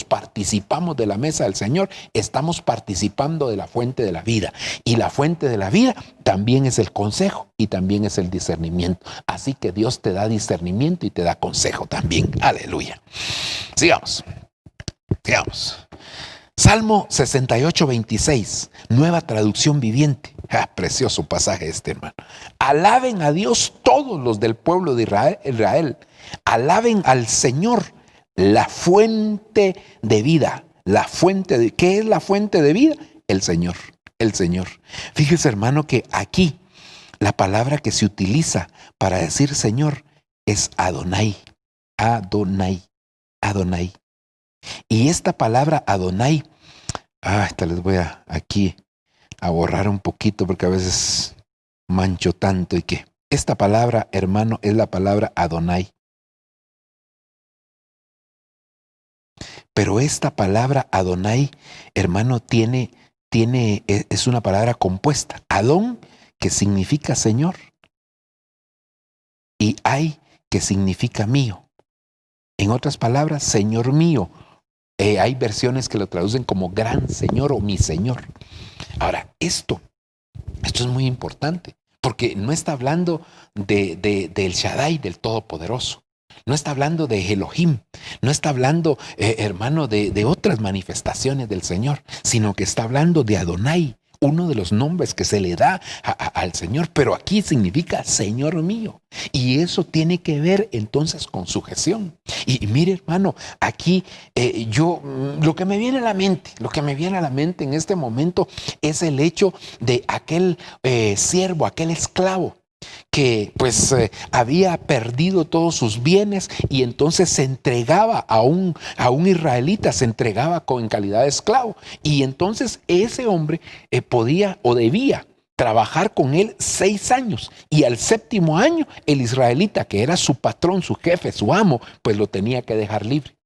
participamos de la mesa del Señor, estamos participando de la fuente de la vida. Y la fuente de la vida también es el consejo y también es el discernimiento. Así que Dios te da discernimiento y te da consejo también. Aleluya. Sigamos. Salmo 68, 26, nueva traducción viviente. Precioso pasaje hermano. Alaben a Dios todos los del pueblo de Israel. Alaben al Señor, la fuente de vida. ¿Qué es la fuente de vida? El Señor. Fíjese, hermano, que aquí la palabra que se utiliza para decir Señor es Adonai. Y esta palabra Adonai, les voy aquí a borrar un poquito porque a veces mancho tanto, y que esta palabra, hermano, es la palabra Adonai. Pero esta palabra Adonai, hermano, es una palabra compuesta. Adón, que significa Señor, y Ai, que significa mío. En otras palabras, Señor mío, Hay versiones que lo traducen como gran Señor o mi Señor. Ahora, esto es muy importante, porque no está hablando del Shaddai, del Todopoderoso. No está hablando de Elohim, no está hablando, hermano, de otras manifestaciones del Señor, sino que está hablando de Adonai, uno de los nombres que se le da al Señor, pero aquí significa Señor mío. Y eso tiene que ver entonces con sujeción. Y mire, hermano, aquí lo que me viene a la mente en este momento es el hecho de aquel siervo, aquel esclavo, que pues había perdido todos sus bienes y entonces se entregaba a un israelita, se entregaba en calidad de esclavo. Y entonces ese hombre podía o debía trabajar con él 6 años, y al 7º año el israelita, que era su patrón, su jefe, su amo, pues lo tenía que dejar libre.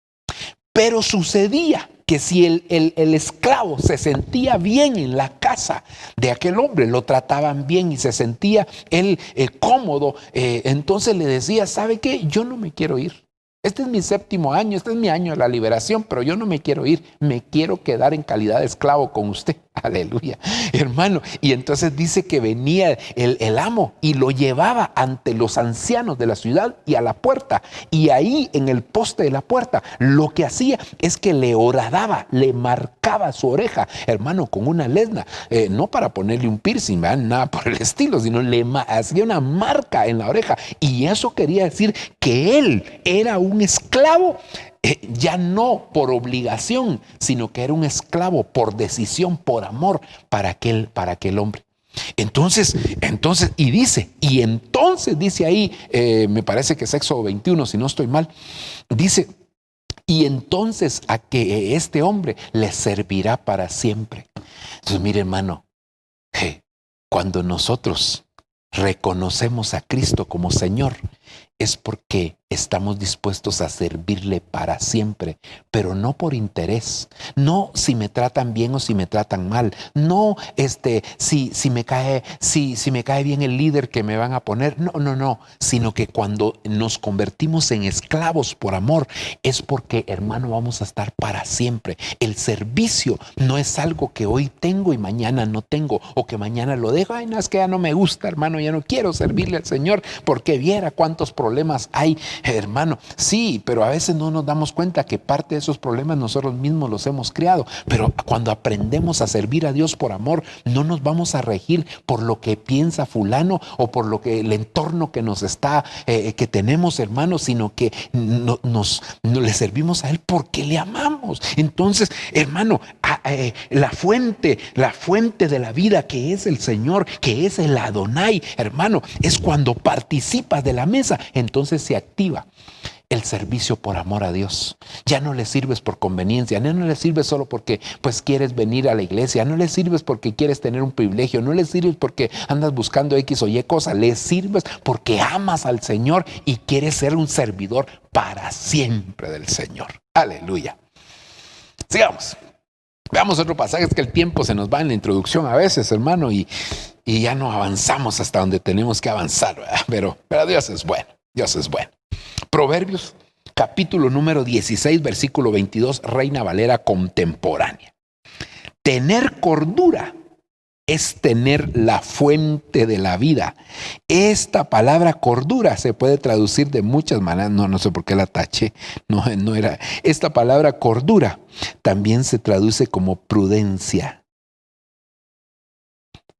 Pero sucedía que si el esclavo se sentía bien en la casa de aquel hombre, lo trataban bien y se sentía él cómodo, entonces le decía, ¿sabe qué? Yo no me quiero ir. Este es mi 7º año, este es mi año de la liberación, pero yo no me quiero ir, me quiero quedar en calidad de esclavo con usted. Aleluya, hermano. Y entonces dice que venía el amo y lo llevaba ante los ancianos de la ciudad y a la puerta. Y ahí en el poste de la puerta lo que hacía es que le horadaba, le marcaba su oreja, hermano, con una lesna. No para ponerle un piercing, nada por el estilo, sino le hacía una marca en la oreja. Y eso quería decir que él era un esclavo. Ya no por obligación, sino que era un esclavo por decisión, por amor para aquel hombre. Entonces dice ahí, me parece que es Éxodo 21, si no estoy mal, dice, y entonces a que este hombre le servirá para siempre. Entonces mire, hermano, cuando nosotros reconocemos a Cristo como Señor, es porque estamos dispuestos a servirle para siempre, pero no por interés, no si me tratan bien o si me tratan mal, no si me cae bien el líder que me van a poner, no, sino que cuando nos convertimos en esclavos por amor, es porque, hermano, vamos a estar para siempre. El servicio no es algo que hoy tengo y mañana no tengo, o que mañana lo dejo, ay, no, es que ya no me gusta, hermano, ya no quiero servirle al Señor, porque viera cuántos problemas hay, hermano. Sí, pero a veces no nos damos cuenta que parte de esos problemas nosotros mismos los hemos creado. Pero cuando aprendemos a servir a Dios por amor, no nos vamos a regir por lo que piensa fulano o por lo que el entorno que nos está, que tenemos, hermano, sino que le servimos a Él porque le amamos. Entonces, hermano, la fuente de la vida, que es el Señor, que es el Adonai, hermano, es cuando participas de la mesa, entonces se activa el servicio por amor a Dios. Ya no le sirves por conveniencia, ya no le sirves solo porque pues quieres venir a la iglesia, no le sirves porque quieres tener un privilegio, no le sirves porque andas buscando X o Y cosa, le sirves porque amas al Señor y quieres ser un servidor para siempre del Señor. Aleluya. Sigamos. Veamos otro pasaje, es que el tiempo se nos va en la introducción a veces, hermano, y ya no avanzamos hasta donde tenemos que avanzar, ¿verdad? Pero Dios es bueno, Dios es bueno. Proverbios, capítulo número 16, versículo 22, Reina Valera contemporánea. Tener cordura es tener la fuente de la vida. Esta palabra cordura se puede traducir de muchas maneras. No sé por qué la taché. No era. Esta palabra cordura también se traduce como prudencia.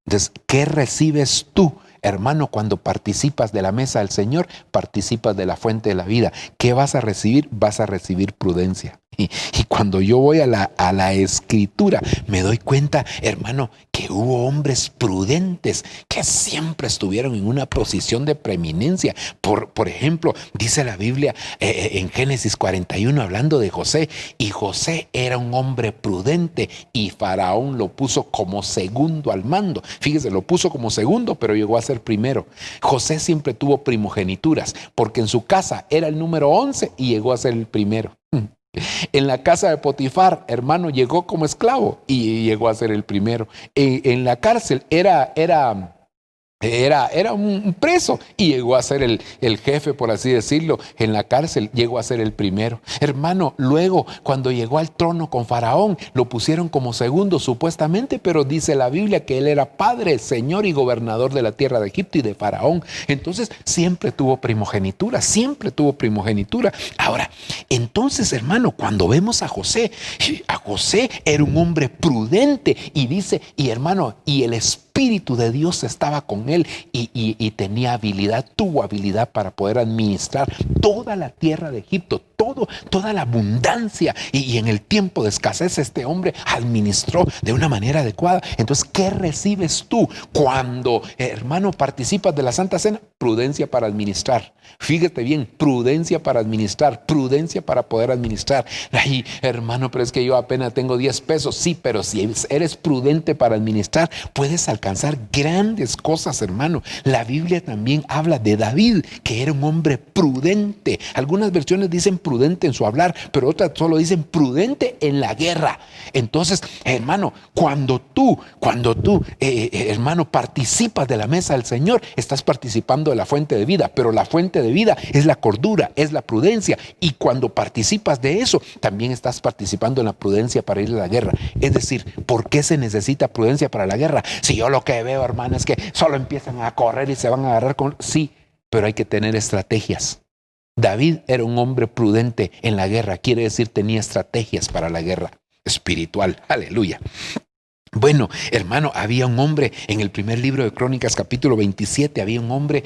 Entonces, ¿qué recibes tú, hermano, cuando participas de la mesa del Señor? Participas de la fuente de la vida. ¿Qué vas a recibir? Vas a recibir prudencia. Y cuando yo voy a la escritura, me doy cuenta, hermano, que hubo hombres prudentes que siempre estuvieron en una posición de preeminencia. Por ejemplo, dice la Biblia en Génesis 41, hablando de José, y José era un hombre prudente y Faraón lo puso como segundo al mando. Fíjese, lo puso como segundo, pero llegó a ser primero. José siempre tuvo primogenituras, porque en su casa era el número 11 y llegó a ser el primero. En la casa de Potifar, hermano, llegó como esclavo y llegó a ser el primero. En la cárcel era Era un preso y llegó a ser el jefe, por así decirlo, en la cárcel, llegó a ser el primero. Hermano, luego cuando llegó al trono con Faraón, lo pusieron como segundo supuestamente, pero dice la Biblia que él era padre, señor y gobernador de la tierra de Egipto y de Faraón. Entonces siempre tuvo primogenitura, siempre tuvo primogenitura. Ahora, entonces hermano, cuando vemos a José era un hombre prudente y dice, y hermano, y el Espíritu de Dios estaba con él y tenía habilidad, tuvo habilidad para poder administrar toda la tierra de Egipto, toda la abundancia y en el tiempo de escasez este hombre administró de una manera adecuada. Entonces, ¿qué recibes tú cuando, hermano, participas de la Santa Cena? Prudencia para administrar. Fíjate bien, prudencia para administrar, prudencia para poder administrar. Ay, hermano, pero es que yo apenas tengo 10 pesos. Sí, pero si eres prudente para administrar, puedes alcanzar grandes cosas, hermano. La Biblia también habla de David, que era un hombre prudente. Algunas versiones dicen prudente en su hablar, pero otras solo dicen prudente en la guerra. Entonces, hermano, cuando tú, hermano, participas de la mesa del Señor, estás participando de la fuente de vida, pero la fuente de vida es la cordura, es la prudencia, y cuando participas de eso, también estás participando en la prudencia para ir a la guerra. Es decir, ¿por qué se necesita prudencia para la guerra? Si yo lo que veo, hermano, es que solo empiezan a correr y se van a agarrar con... Sí, pero hay que tener estrategias. David era un hombre prudente en la guerra, quiere decir tenía estrategias para la guerra espiritual. Aleluya. Bueno, hermano, había un hombre en el primer libro de Crónicas, capítulo 27, había un hombre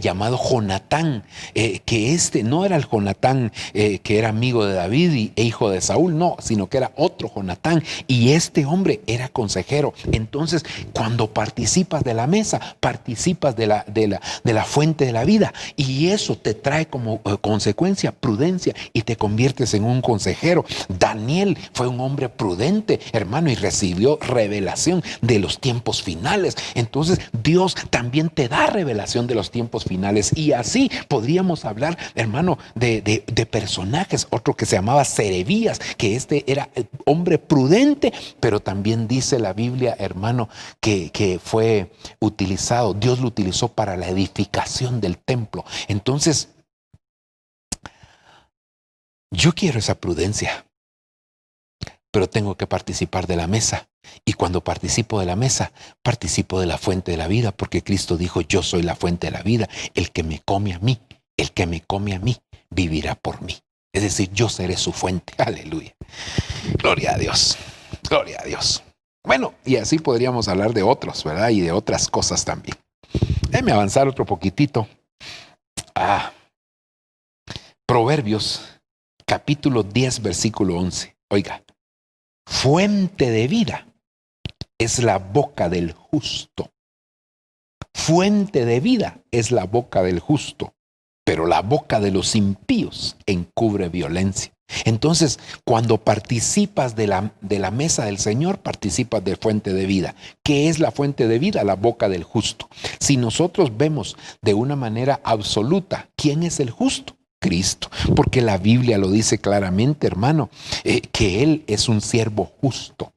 llamado Jonatán, que no era el Jonatán que era amigo de David e hijo de Saúl, no, sino que era otro Jonatán, y este hombre era consejero. Entonces, cuando participas de la mesa, participas de la fuente de la vida, y eso te trae como consecuencia prudencia y te conviertes en un consejero. Daniel fue un hombre prudente, hermano, y recibió revelación de los tiempos finales. Entonces Dios también te da revelación de los tiempos finales, y así podríamos hablar, hermano, de personajes. Otro que se llamaba Serebías, que era hombre prudente, pero también dice la Biblia, hermano, que fue utilizado, Dios lo utilizó para la edificación del templo. Entonces yo quiero esa prudencia, pero tengo que participar de la mesa. Y cuando participo de la mesa, participo de la fuente de la vida, porque Cristo dijo, yo soy la fuente de la vida. El que me come a mí, vivirá por mí. Es decir, yo seré su fuente. Aleluya. Gloria a Dios. Gloria a Dios. Bueno, y así podríamos hablar de otros, ¿verdad? Y de otras cosas también. Déjame avanzar otro poquitito. Proverbios, capítulo 10, versículo 11. Oiga. Fuente de vida es la boca del justo. Fuente de vida es la boca del justo, pero la boca de los impíos encubre violencia. Entonces, cuando participas de la mesa del Señor, participas de fuente de vida. ¿Qué es la fuente de vida? La boca del justo. Si nosotros vemos de una manera absoluta, ¿quién es el justo? Cristo, porque la Biblia lo dice claramente, hermano, que Él es un siervo justo.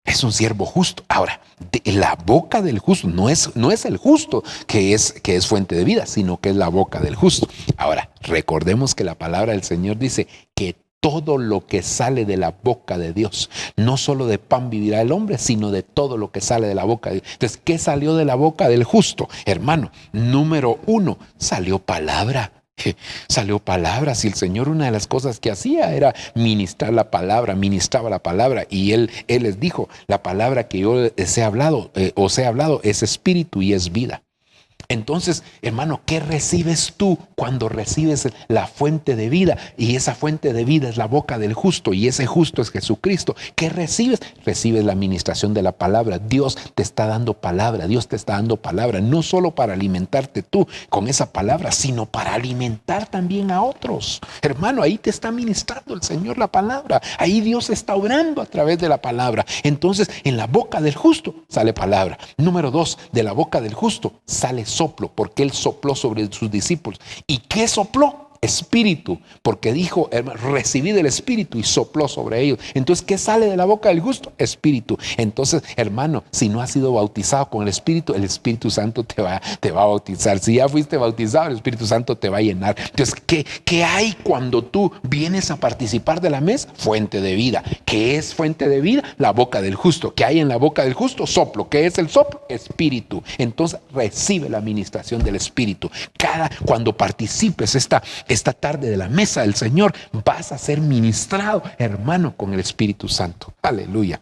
Es un siervo justo. Ahora, la boca del justo no es el justo que es fuente de vida, sino que es la boca del justo. Ahora, recordemos que la palabra del Señor dice que todo lo que sale de la boca de Dios, no solo de pan vivirá el hombre, sino de todo lo que sale de la boca de Dios. Entonces, ¿qué salió de la boca del justo? Hermano, número 1, salió palabra. Salió palabra. Si el Señor, una de las cosas que hacía era ministrar la palabra, ministraba la palabra, y Él les dijo, la palabra que yo os he hablado es espíritu y es vida. Entonces, hermano, ¿qué recibes tú cuando recibes la fuente de vida? Y esa fuente de vida es la boca del justo, y ese justo es Jesucristo. ¿Qué recibes? Recibes la administración de la palabra. Dios te está dando palabra, no solo para alimentarte tú con esa palabra, sino para alimentar también a otros. Hermano, ahí te está ministrando el Señor la palabra. Ahí Dios está obrando a través de la palabra. Entonces, en la boca del justo sale palabra. Número 2, de la boca del justo sale soplo, porque Él sopló sobre sus discípulos. ¿Y qué sopló? espíritu, porque dijo, hermano, recibí del espíritu y sopló sobre ellos. Entonces, ¿qué sale de la boca del justo? Espíritu. Entonces, hermano, si no has sido bautizado con el Espíritu Santo te va a bautizar. Si ya fuiste bautizado, el Espíritu Santo te va a llenar. Entonces, ¿qué hay cuando tú vienes a participar de la mesa? Fuente de vida. ¿Qué es fuente de vida? La boca del justo. ¿Qué hay en la boca del justo? Soplo. ¿Qué es el soplo? Espíritu. Entonces, recibe la administración del Espíritu. Cuando participes esta tarde de la mesa del Señor, vas a ser ministrado, hermano, con el Espíritu Santo. Aleluya.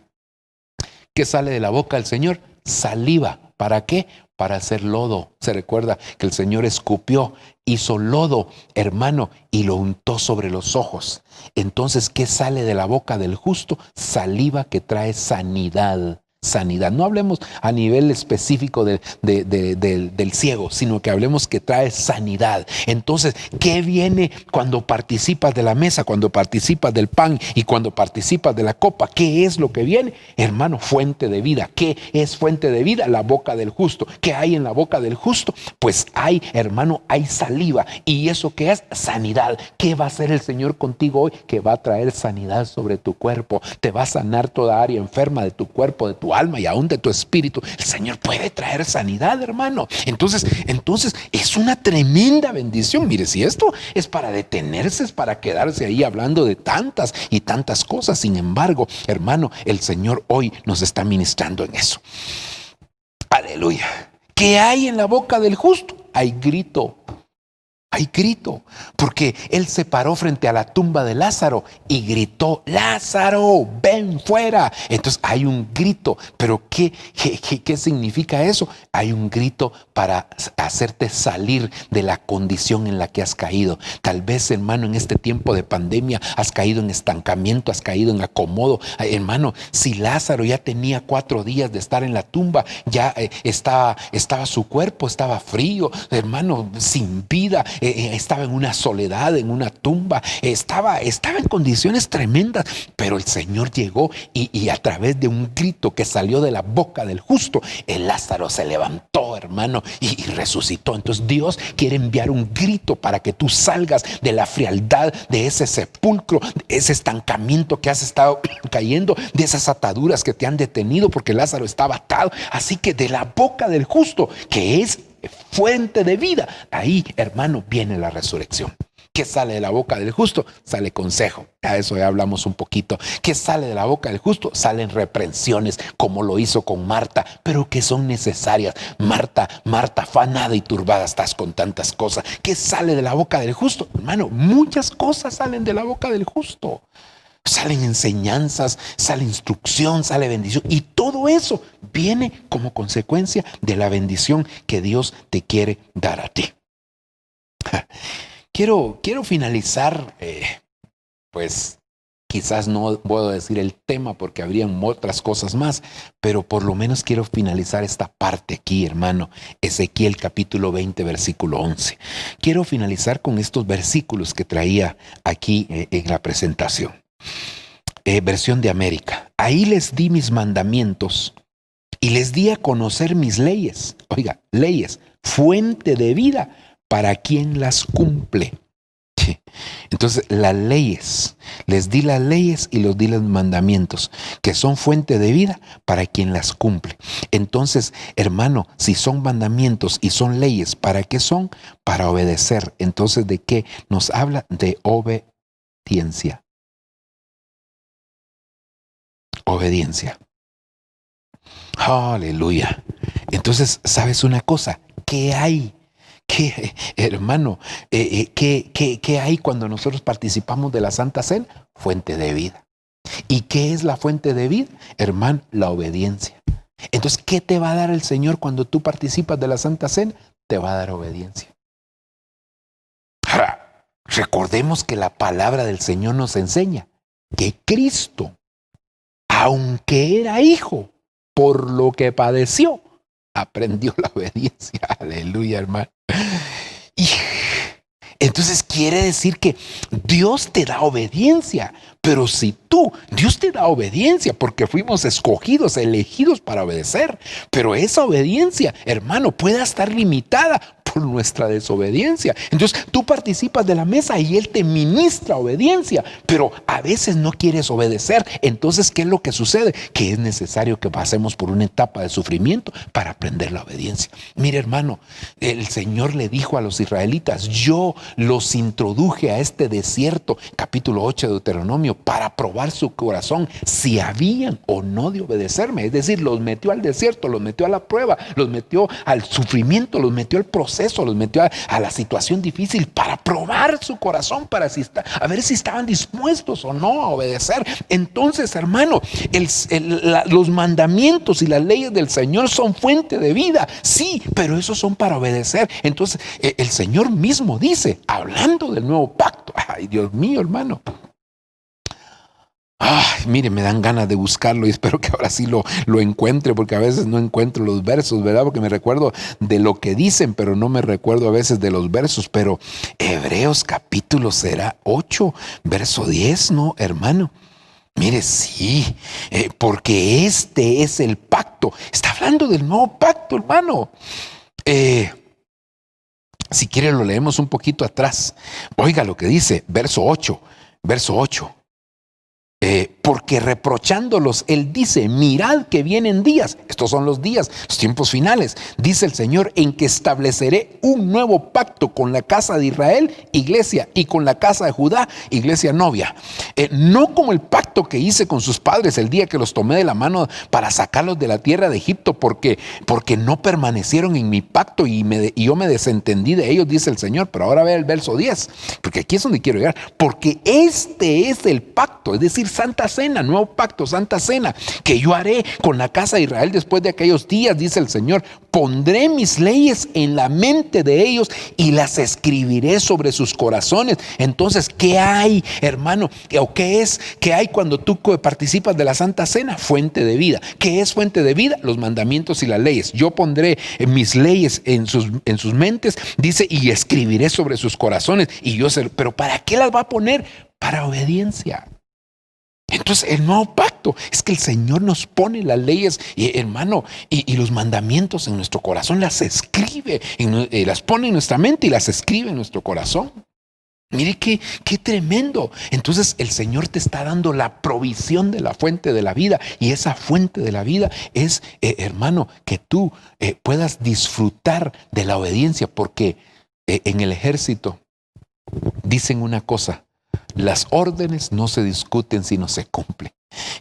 ¿Qué sale de la boca del Señor? Saliva. ¿Para qué? Para hacer lodo. Se recuerda que el Señor escupió, hizo lodo, hermano, y lo untó sobre los ojos. Entonces, ¿qué sale de la boca del justo? Saliva que trae sanidad. Sanidad. No hablemos a nivel específico del ciego, sino que hablemos que trae sanidad. Entonces, ¿qué viene cuando participas de la mesa, cuando participas del pan y cuando participas de la copa? ¿Qué es lo que viene? Hermano, fuente de vida. ¿Qué es fuente de vida? La boca del justo. ¿Qué hay en la boca del justo? Pues hay, hermano, hay saliva. ¿Y eso qué es? Sanidad. ¿Qué va a hacer el Señor contigo hoy? Que va a traer sanidad sobre tu cuerpo. Te va a sanar toda área enferma de tu cuerpo, de tu alma y aún de tu espíritu. El Señor puede traer sanidad, hermano. Entonces es una tremenda bendición. Mire, si esto es para detenerse, es para quedarse ahí hablando de tantas y tantas cosas. Sin embargo, hermano, el Señor hoy nos está ministrando en eso. Aleluya. ¿Qué hay en la boca del justo? Hay grito. Hay grito, porque él se paró frente a la tumba de Lázaro y gritó: Lázaro, ven fuera. Entonces hay un grito, pero ¿qué significa eso? Hay un grito para hacerte salir de la condición en la que has caído. Tal vez, hermano, en este tiempo de pandemia has caído en estancamiento, has caído en acomodo. Hermano, si Lázaro ya tenía 4 días de estar en la tumba, ya estaba su cuerpo, estaba frío, hermano, sin vida. Estaba en una soledad, en una tumba, estaba en condiciones tremendas, pero el Señor llegó y a través de un grito que salió de la boca del justo, el Lázaro se levantó, hermano, y resucitó. Entonces Dios quiere enviar un grito para que tú salgas de la frialdad, de ese sepulcro, de ese estancamiento que has estado cayendo, de esas ataduras que te han detenido porque Lázaro estaba atado. Así que de la boca del justo, que es fuente de vida, ahí, hermano, viene la resurrección. ¿Qué sale de la boca del justo? Sale consejo. A eso ya hablamos un poquito. ¿Qué sale de la boca del justo? Salen reprensiones, como lo hizo con Marta, pero que son necesarias. Marta, afanada y turbada estás con tantas cosas. ¿Qué sale de la boca del justo? Hermano, muchas cosas salen de la boca del justo. Salen enseñanzas, sale instrucción, sale bendición. Y todo eso viene como consecuencia de la bendición que Dios te quiere dar a ti. Quiero finalizar, pues quizás no puedo decir el tema porque habrían otras cosas más, pero por lo menos quiero finalizar esta parte aquí, hermano. Ezequiel capítulo 20, versículo 11. Quiero finalizar con estos versículos que traía aquí en la presentación. Versión de América. Ahí les di mis mandamientos y les di a conocer mis leyes. Oiga, leyes, fuente de vida para quien las cumple. Entonces, las leyes, les di las leyes y les di los mandamientos, que son fuente de vida para quien las cumple. Entonces, hermano, si son mandamientos y son leyes, ¿para qué son? Para obedecer. Entonces, ¿de qué nos habla? De obediencia. Obediencia. Aleluya. Entonces, ¿sabes una cosa? ¿Qué hay? ¿Qué, hermano? ¿Qué hay cuando nosotros participamos de la Santa Cena? Fuente de vida. ¿Y qué es la fuente de vida? Hermano, la obediencia. Entonces, ¿qué te va a dar el Señor cuando tú participas de la Santa Cena? Te va a dar obediencia. Ahora, recordemos que la palabra del Señor nos enseña que Cristo, aunque era hijo, por lo que padeció, aprendió la obediencia. Aleluya, hermano. Y entonces quiere decir que Dios te da obediencia, pero si Dios te da obediencia porque fuimos escogidos, elegidos para obedecer, pero esa obediencia, hermano, puede estar limitada por nuestra desobediencia. Entonces tú participas de la mesa y Él te ministra obediencia, pero a veces no quieres obedecer. Entonces, ¿qué es lo que sucede? Que es necesario que pasemos por una etapa de sufrimiento para aprender la obediencia. Mire, hermano, el Señor le dijo a los israelitas: yo los introduje a este desierto, capítulo 8 de Deuteronomio, para probar su corazón si habían o no de obedecerme. Es decir, los metió al desierto, los metió a la prueba, los metió al sufrimiento, los metió al proceso, los metió a la situación difícil para probar su corazón, para a ver si estaban dispuestos o no a obedecer. Entonces, hermano, los mandamientos y las leyes del Señor son fuente de vida, sí, pero esos son para obedecer. Entonces, el Señor mismo dice, hablando del nuevo pacto, ay, Dios mío, hermano. Ay, mire, me dan ganas de buscarlo y espero que ahora sí lo encuentre, porque a veces no encuentro los versos, ¿verdad? Porque me recuerdo de lo que dicen, pero no me recuerdo a veces de los versos. Pero Hebreos capítulo será 8, verso 10, ¿no, hermano? Mire, sí, porque este es el pacto. Está hablando del nuevo pacto, hermano. Si quiere lo leemos un poquito atrás. Oiga lo que dice, verso 8. Porque reprochándolos, Él dice: mirad que vienen días, estos son los días, los tiempos finales, dice el Señor, en que estableceré un nuevo pacto con la casa de Israel, iglesia, y con la casa de Judá, iglesia novia. No como el pacto que hice con sus padres el día que los tomé de la mano para sacarlos de la tierra de Egipto, porque no permanecieron en mi pacto y yo me desentendí de ellos, dice el Señor. Pero ahora ve el verso 10, porque aquí es donde quiero llegar. Porque este es el pacto, es decir, Santa Cena, nuevo pacto, Santa Cena, que yo haré con la casa de Israel después de aquellos días, dice el Señor. Pondré mis leyes en la mente de ellos y las escribiré sobre sus corazones. Entonces, ¿qué hay, hermano? ¿O qué es? ¿Qué hay cuando tú participas de la Santa Cena? Fuente de vida. ¿Qué es fuente de vida? Los mandamientos y las leyes. Yo pondré mis leyes en sus mentes, dice, y escribiré sobre sus corazones. Pero ¿para qué las va a poner? Para obediencia. Entonces el nuevo pacto es que el Señor nos pone las leyes, hermano, y los mandamientos en nuestro corazón, las escribe, las pone en nuestra mente y las escribe en nuestro corazón. Mire qué tremendo. Entonces el Señor te está dando la provisión de la fuente de la vida, y esa fuente de la vida es, hermano, que tú puedas disfrutar de la obediencia, porque en el ejército dicen una cosa: las órdenes no se discuten sino se cumplen.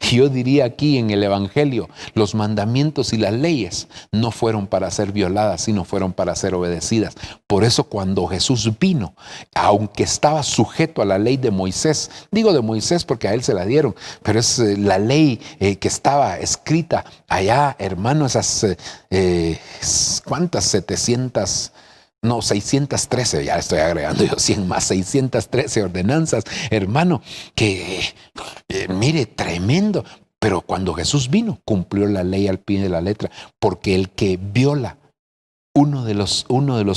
Y yo diría aquí en el Evangelio, los mandamientos y las leyes no fueron para ser violadas, sino fueron para ser obedecidas. Por eso cuando Jesús vino, aunque estaba sujeto a la ley de Moisés, digo de Moisés porque a él se la dieron, pero es la ley que estaba escrita allá, hermano, esas, ¿cuántas? 613, ya estoy agregando yo 100 más, 613 ordenanzas, hermano, que mire, tremendo. Pero cuando Jesús vino, cumplió la ley al pie de la letra, porque el que viola uno de los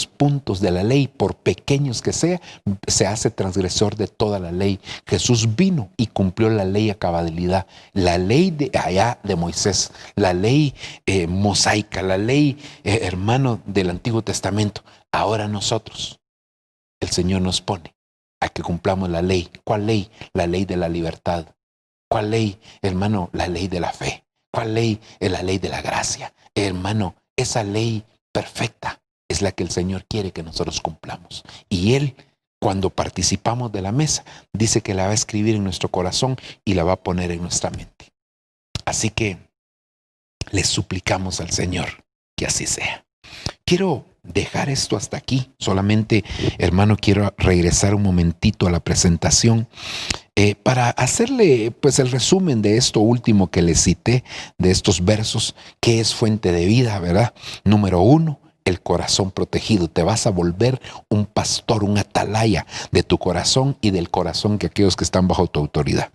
puntos de la ley, por pequeños que sea, se hace transgresor de toda la ley. Jesús vino y cumplió la ley a cabalidad, la ley de allá de Moisés, la ley mosaica, la ley, hermano, del Antiguo Testamento. Ahora nosotros, el Señor nos pone a que cumplamos la ley. ¿Cuál ley? La ley de la libertad. ¿Cuál ley, hermano? La ley de la fe. ¿Cuál ley? Es la ley de la gracia. Hermano, esa ley perfecta es la que el Señor quiere que nosotros cumplamos. Y Él, cuando participamos de la mesa, dice que la va a escribir en nuestro corazón y la va a poner en nuestra mente. Así que le suplicamos al Señor que así sea. Quiero dejar esto hasta aquí. Solamente, hermano, quiero regresar un momentito a la presentación para hacerle pues el resumen de esto último que le cité, de estos versos, que es fuente de vida, ¿verdad? Número 1, el corazón protegido. Te vas a volver un pastor, un atalaya de tu corazón y del corazón de aquellos que están bajo tu autoridad.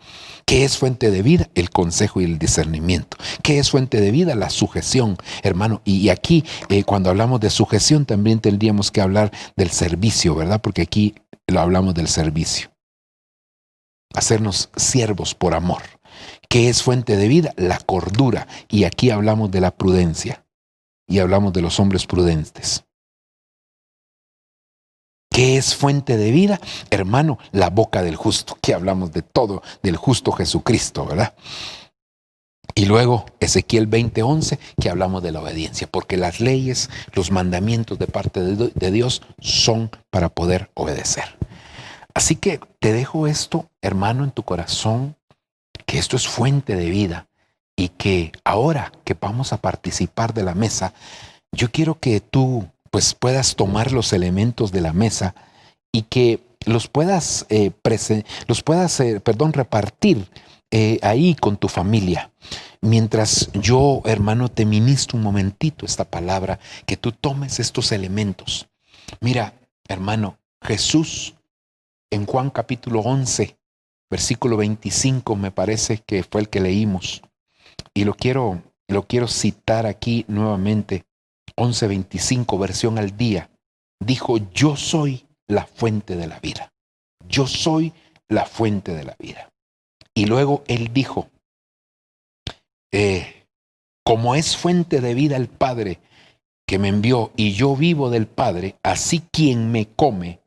¿Qué es fuente de vida? El consejo y el discernimiento. ¿Qué es fuente de vida? La sujeción, hermano. Y aquí, cuando hablamos de sujeción, también tendríamos que hablar del servicio, ¿verdad? Porque aquí lo hablamos del servicio. Hacernos siervos por amor. ¿Qué es fuente de vida? La cordura. Y aquí hablamos de la prudencia. Y hablamos de los hombres prudentes. ¿Qué es fuente de vida? Hermano, la boca del justo. Que hablamos de todo, del justo Jesucristo, ¿verdad? Y luego Ezequiel 20:11, que hablamos de la obediencia, porque las leyes, los mandamientos de parte de Dios son para poder obedecer. Así que te dejo esto, hermano, en tu corazón, que esto es fuente de vida y que ahora que vamos a participar de la mesa, yo quiero que tú pues puedas tomar los elementos de la mesa y que los puedas, repartir ahí con tu familia. Mientras yo, hermano, te ministro un momentito esta palabra, que tú tomes estos elementos. Mira, hermano, Jesús en Juan capítulo 11, versículo 25, me parece que fue el que leímos. Y lo quiero citar aquí nuevamente. 11:25, versión al día. Dijo, yo soy la fuente de la vida. Yo soy la fuente de la vida. Y luego él dijo, como es fuente de vida el Padre que me envió y yo vivo del Padre, así quien me come,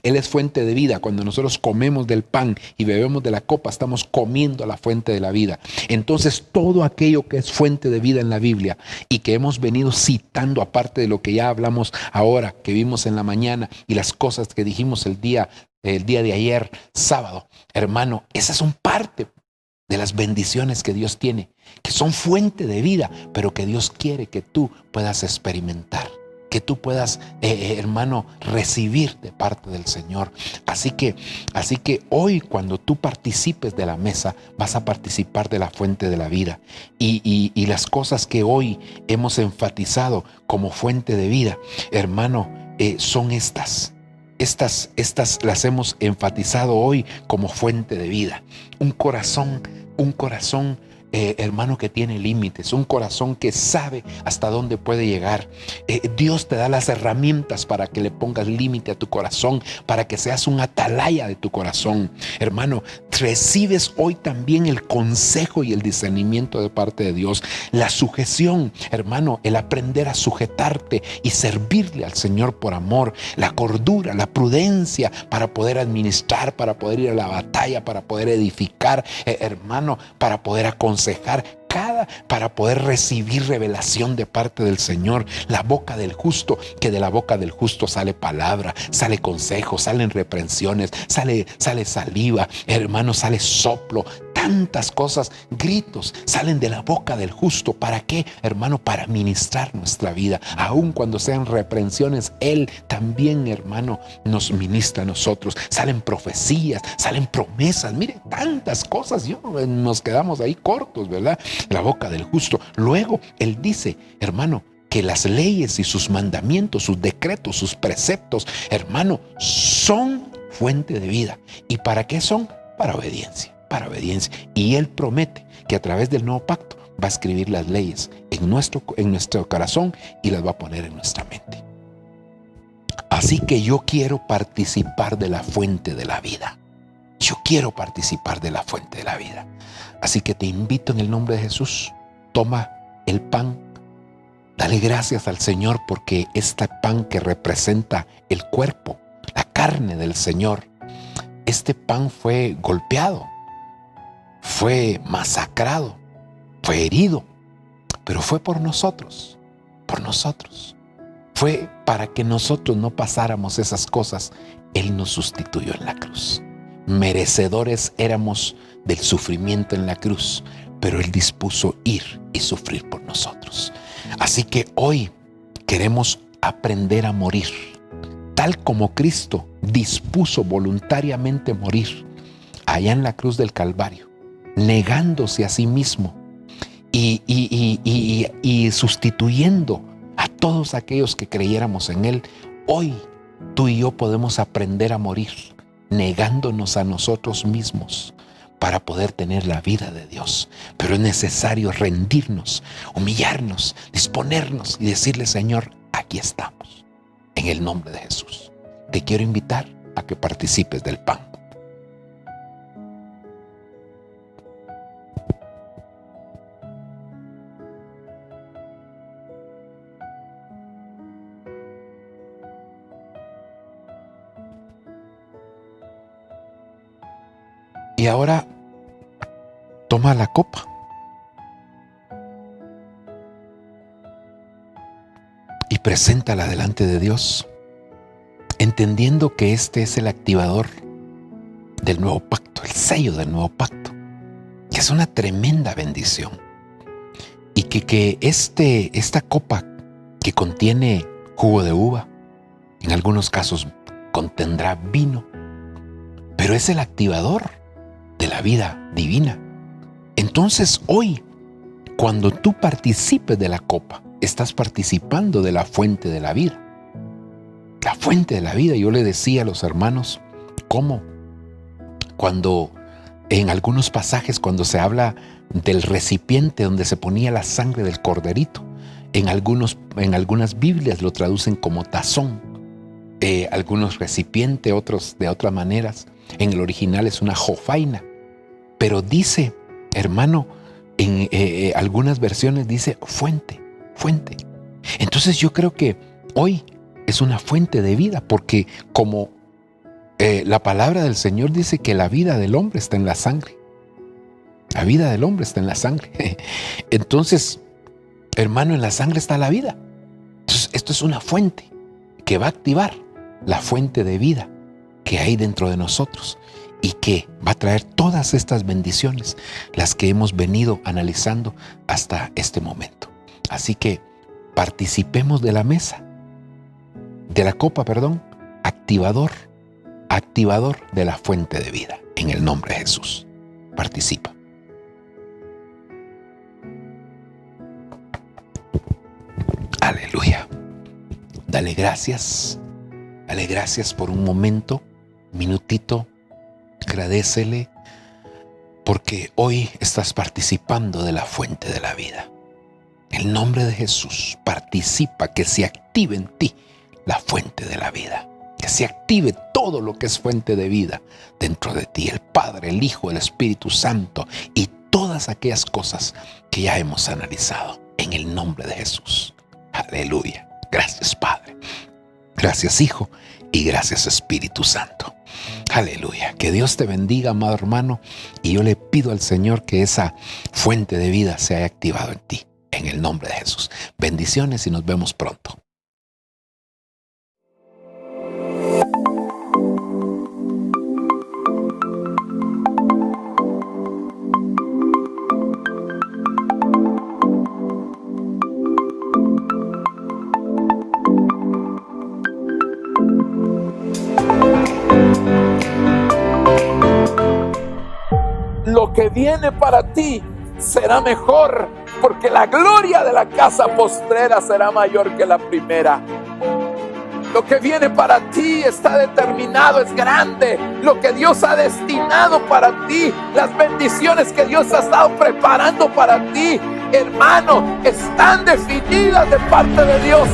Él es fuente de vida. Cuando nosotros comemos del pan y bebemos de la copa, estamos comiendo la fuente de la vida. Entonces, todo aquello que es fuente de vida en la Biblia y que hemos venido citando, aparte de lo que ya hablamos ahora, que vimos en la mañana y las cosas que dijimos el día de ayer, sábado, hermano, esas son parte de las bendiciones que Dios tiene, que son fuente de vida, pero que Dios quiere que tú puedas experimentar, que tú puedas, hermano, recibir de parte del Señor. Así que hoy, cuando tú participes de la mesa, vas a participar de la fuente de la vida. Y las cosas que hoy hemos enfatizado como fuente de vida, hermano, son estas. Estas las hemos enfatizado hoy como fuente de vida. Un corazón, hermano, que tiene límites, un corazón que sabe hasta dónde puede llegar. Dios te da las herramientas para que le pongas límite a tu corazón, para que seas un atalaya de tu corazón. Hermano, recibes hoy también el consejo y el discernimiento de parte de Dios. La sujeción, hermano, el aprender a sujetarte y servirle al Señor por amor. La cordura, la prudencia para poder administrar, para poder ir a la batalla, para poder edificar, hermano, para poder aconsejar, para poder recibir revelación de parte del Señor. La boca del justo, que de la boca del justo sale palabra, sale consejo, salen reprensiones, sale saliva, hermano, sale soplo. Tantas cosas, gritos, salen de la boca del justo. ¿Para qué, hermano? Para ministrar nuestra vida. Aun cuando sean reprensiones, Él también, hermano, nos ministra a nosotros. Salen profecías, salen promesas. Mire, tantas cosas. Nos quedamos ahí cortos, ¿verdad? La boca del justo. Luego, Él dice, hermano, que las leyes y sus mandamientos, sus decretos, sus preceptos, hermano, son fuente de vida. ¿Y para qué son? Para obediencia. Y Él promete que a través del nuevo pacto va a escribir las leyes en nuestro corazón y las va a poner en nuestra mente. Así que yo quiero participar de la fuente de la vida. Así que te invito en el nombre de Jesús. Toma el pan. Dale gracias al Señor porque este pan que representa el cuerpo, la carne del Señor, este pan fue golpeado, fue masacrado, fue herido, pero fue por nosotros. Fue para que nosotros no pasáramos esas cosas. Él nos sustituyó en la cruz. Merecedores éramos del sufrimiento en la cruz, pero Él dispuso ir y sufrir por nosotros. Así que hoy queremos aprender a morir, tal como Cristo dispuso voluntariamente morir allá en la cruz del Calvario, negándose a sí mismo y sustituyendo a todos aquellos que creyéramos en Él. Hoy tú y yo podemos aprender a morir, negándonos a nosotros mismos para poder tener la vida de Dios. Pero es necesario rendirnos, humillarnos, disponernos y decirle, Señor, aquí estamos, en el nombre de Jesús. Te quiero invitar a que participes del pan. Y ahora toma la copa. Y preséntala delante de Dios, entendiendo que este es el activador del nuevo pacto, el sello del nuevo pacto, que es una tremenda bendición. Y que esta copa que contiene jugo de uva, en algunos casos contendrá vino, pero es el activador de la vida divina. Entonces hoy, cuando tú participes de la copa, estás participando de la fuente de la vida. La fuente de la vida. Yo le decía a los hermanos cómo cuando en algunos pasajes, cuando se habla del recipiente donde se ponía la sangre del corderito, en algunas Biblias lo traducen como tazón, algunos recipiente, otros de otras maneras. En el original es una jofaina, pero dice, hermano, en algunas versiones dice fuente. Entonces yo creo que hoy es una fuente de vida, porque como la palabra del Señor dice que la vida del hombre está en la sangre. La vida del hombre está en la sangre. Entonces, hermano, en la sangre está la vida. Entonces, esto es una fuente que va a activar la fuente de vida que hay dentro de nosotros y que va a traer todas estas bendiciones, las que hemos venido analizando hasta este momento. Así que participemos de la mesa, de la copa, activador de la fuente de vida, en el nombre de Jesús. Participa. Aleluya. Dale gracias por un momento, minutito. Agradécele porque hoy estás participando de la fuente de la vida. En el nombre de Jesús, participa, que se active en ti la fuente de la vida. Que se active todo lo que es fuente de vida dentro de ti. El Padre, el Hijo, el Espíritu Santo y todas aquellas cosas que ya hemos analizado. En el nombre de Jesús. Aleluya. Gracias, Padre. Gracias, Hijo. Y gracias, Espíritu Santo. Aleluya. Que Dios te bendiga, amado hermano. Y yo le pido al Señor que esa fuente de vida se haya activado en ti. En el nombre de Jesús. Bendiciones y nos vemos pronto. Lo que viene para ti será mejor, porque la gloria de la casa postrera será mayor que la primera. Lo que viene para ti está determinado, es grande. Lo que Dios ha destinado para ti, las bendiciones que Dios ha estado preparando para ti, hermano, están definidas de parte de Dios.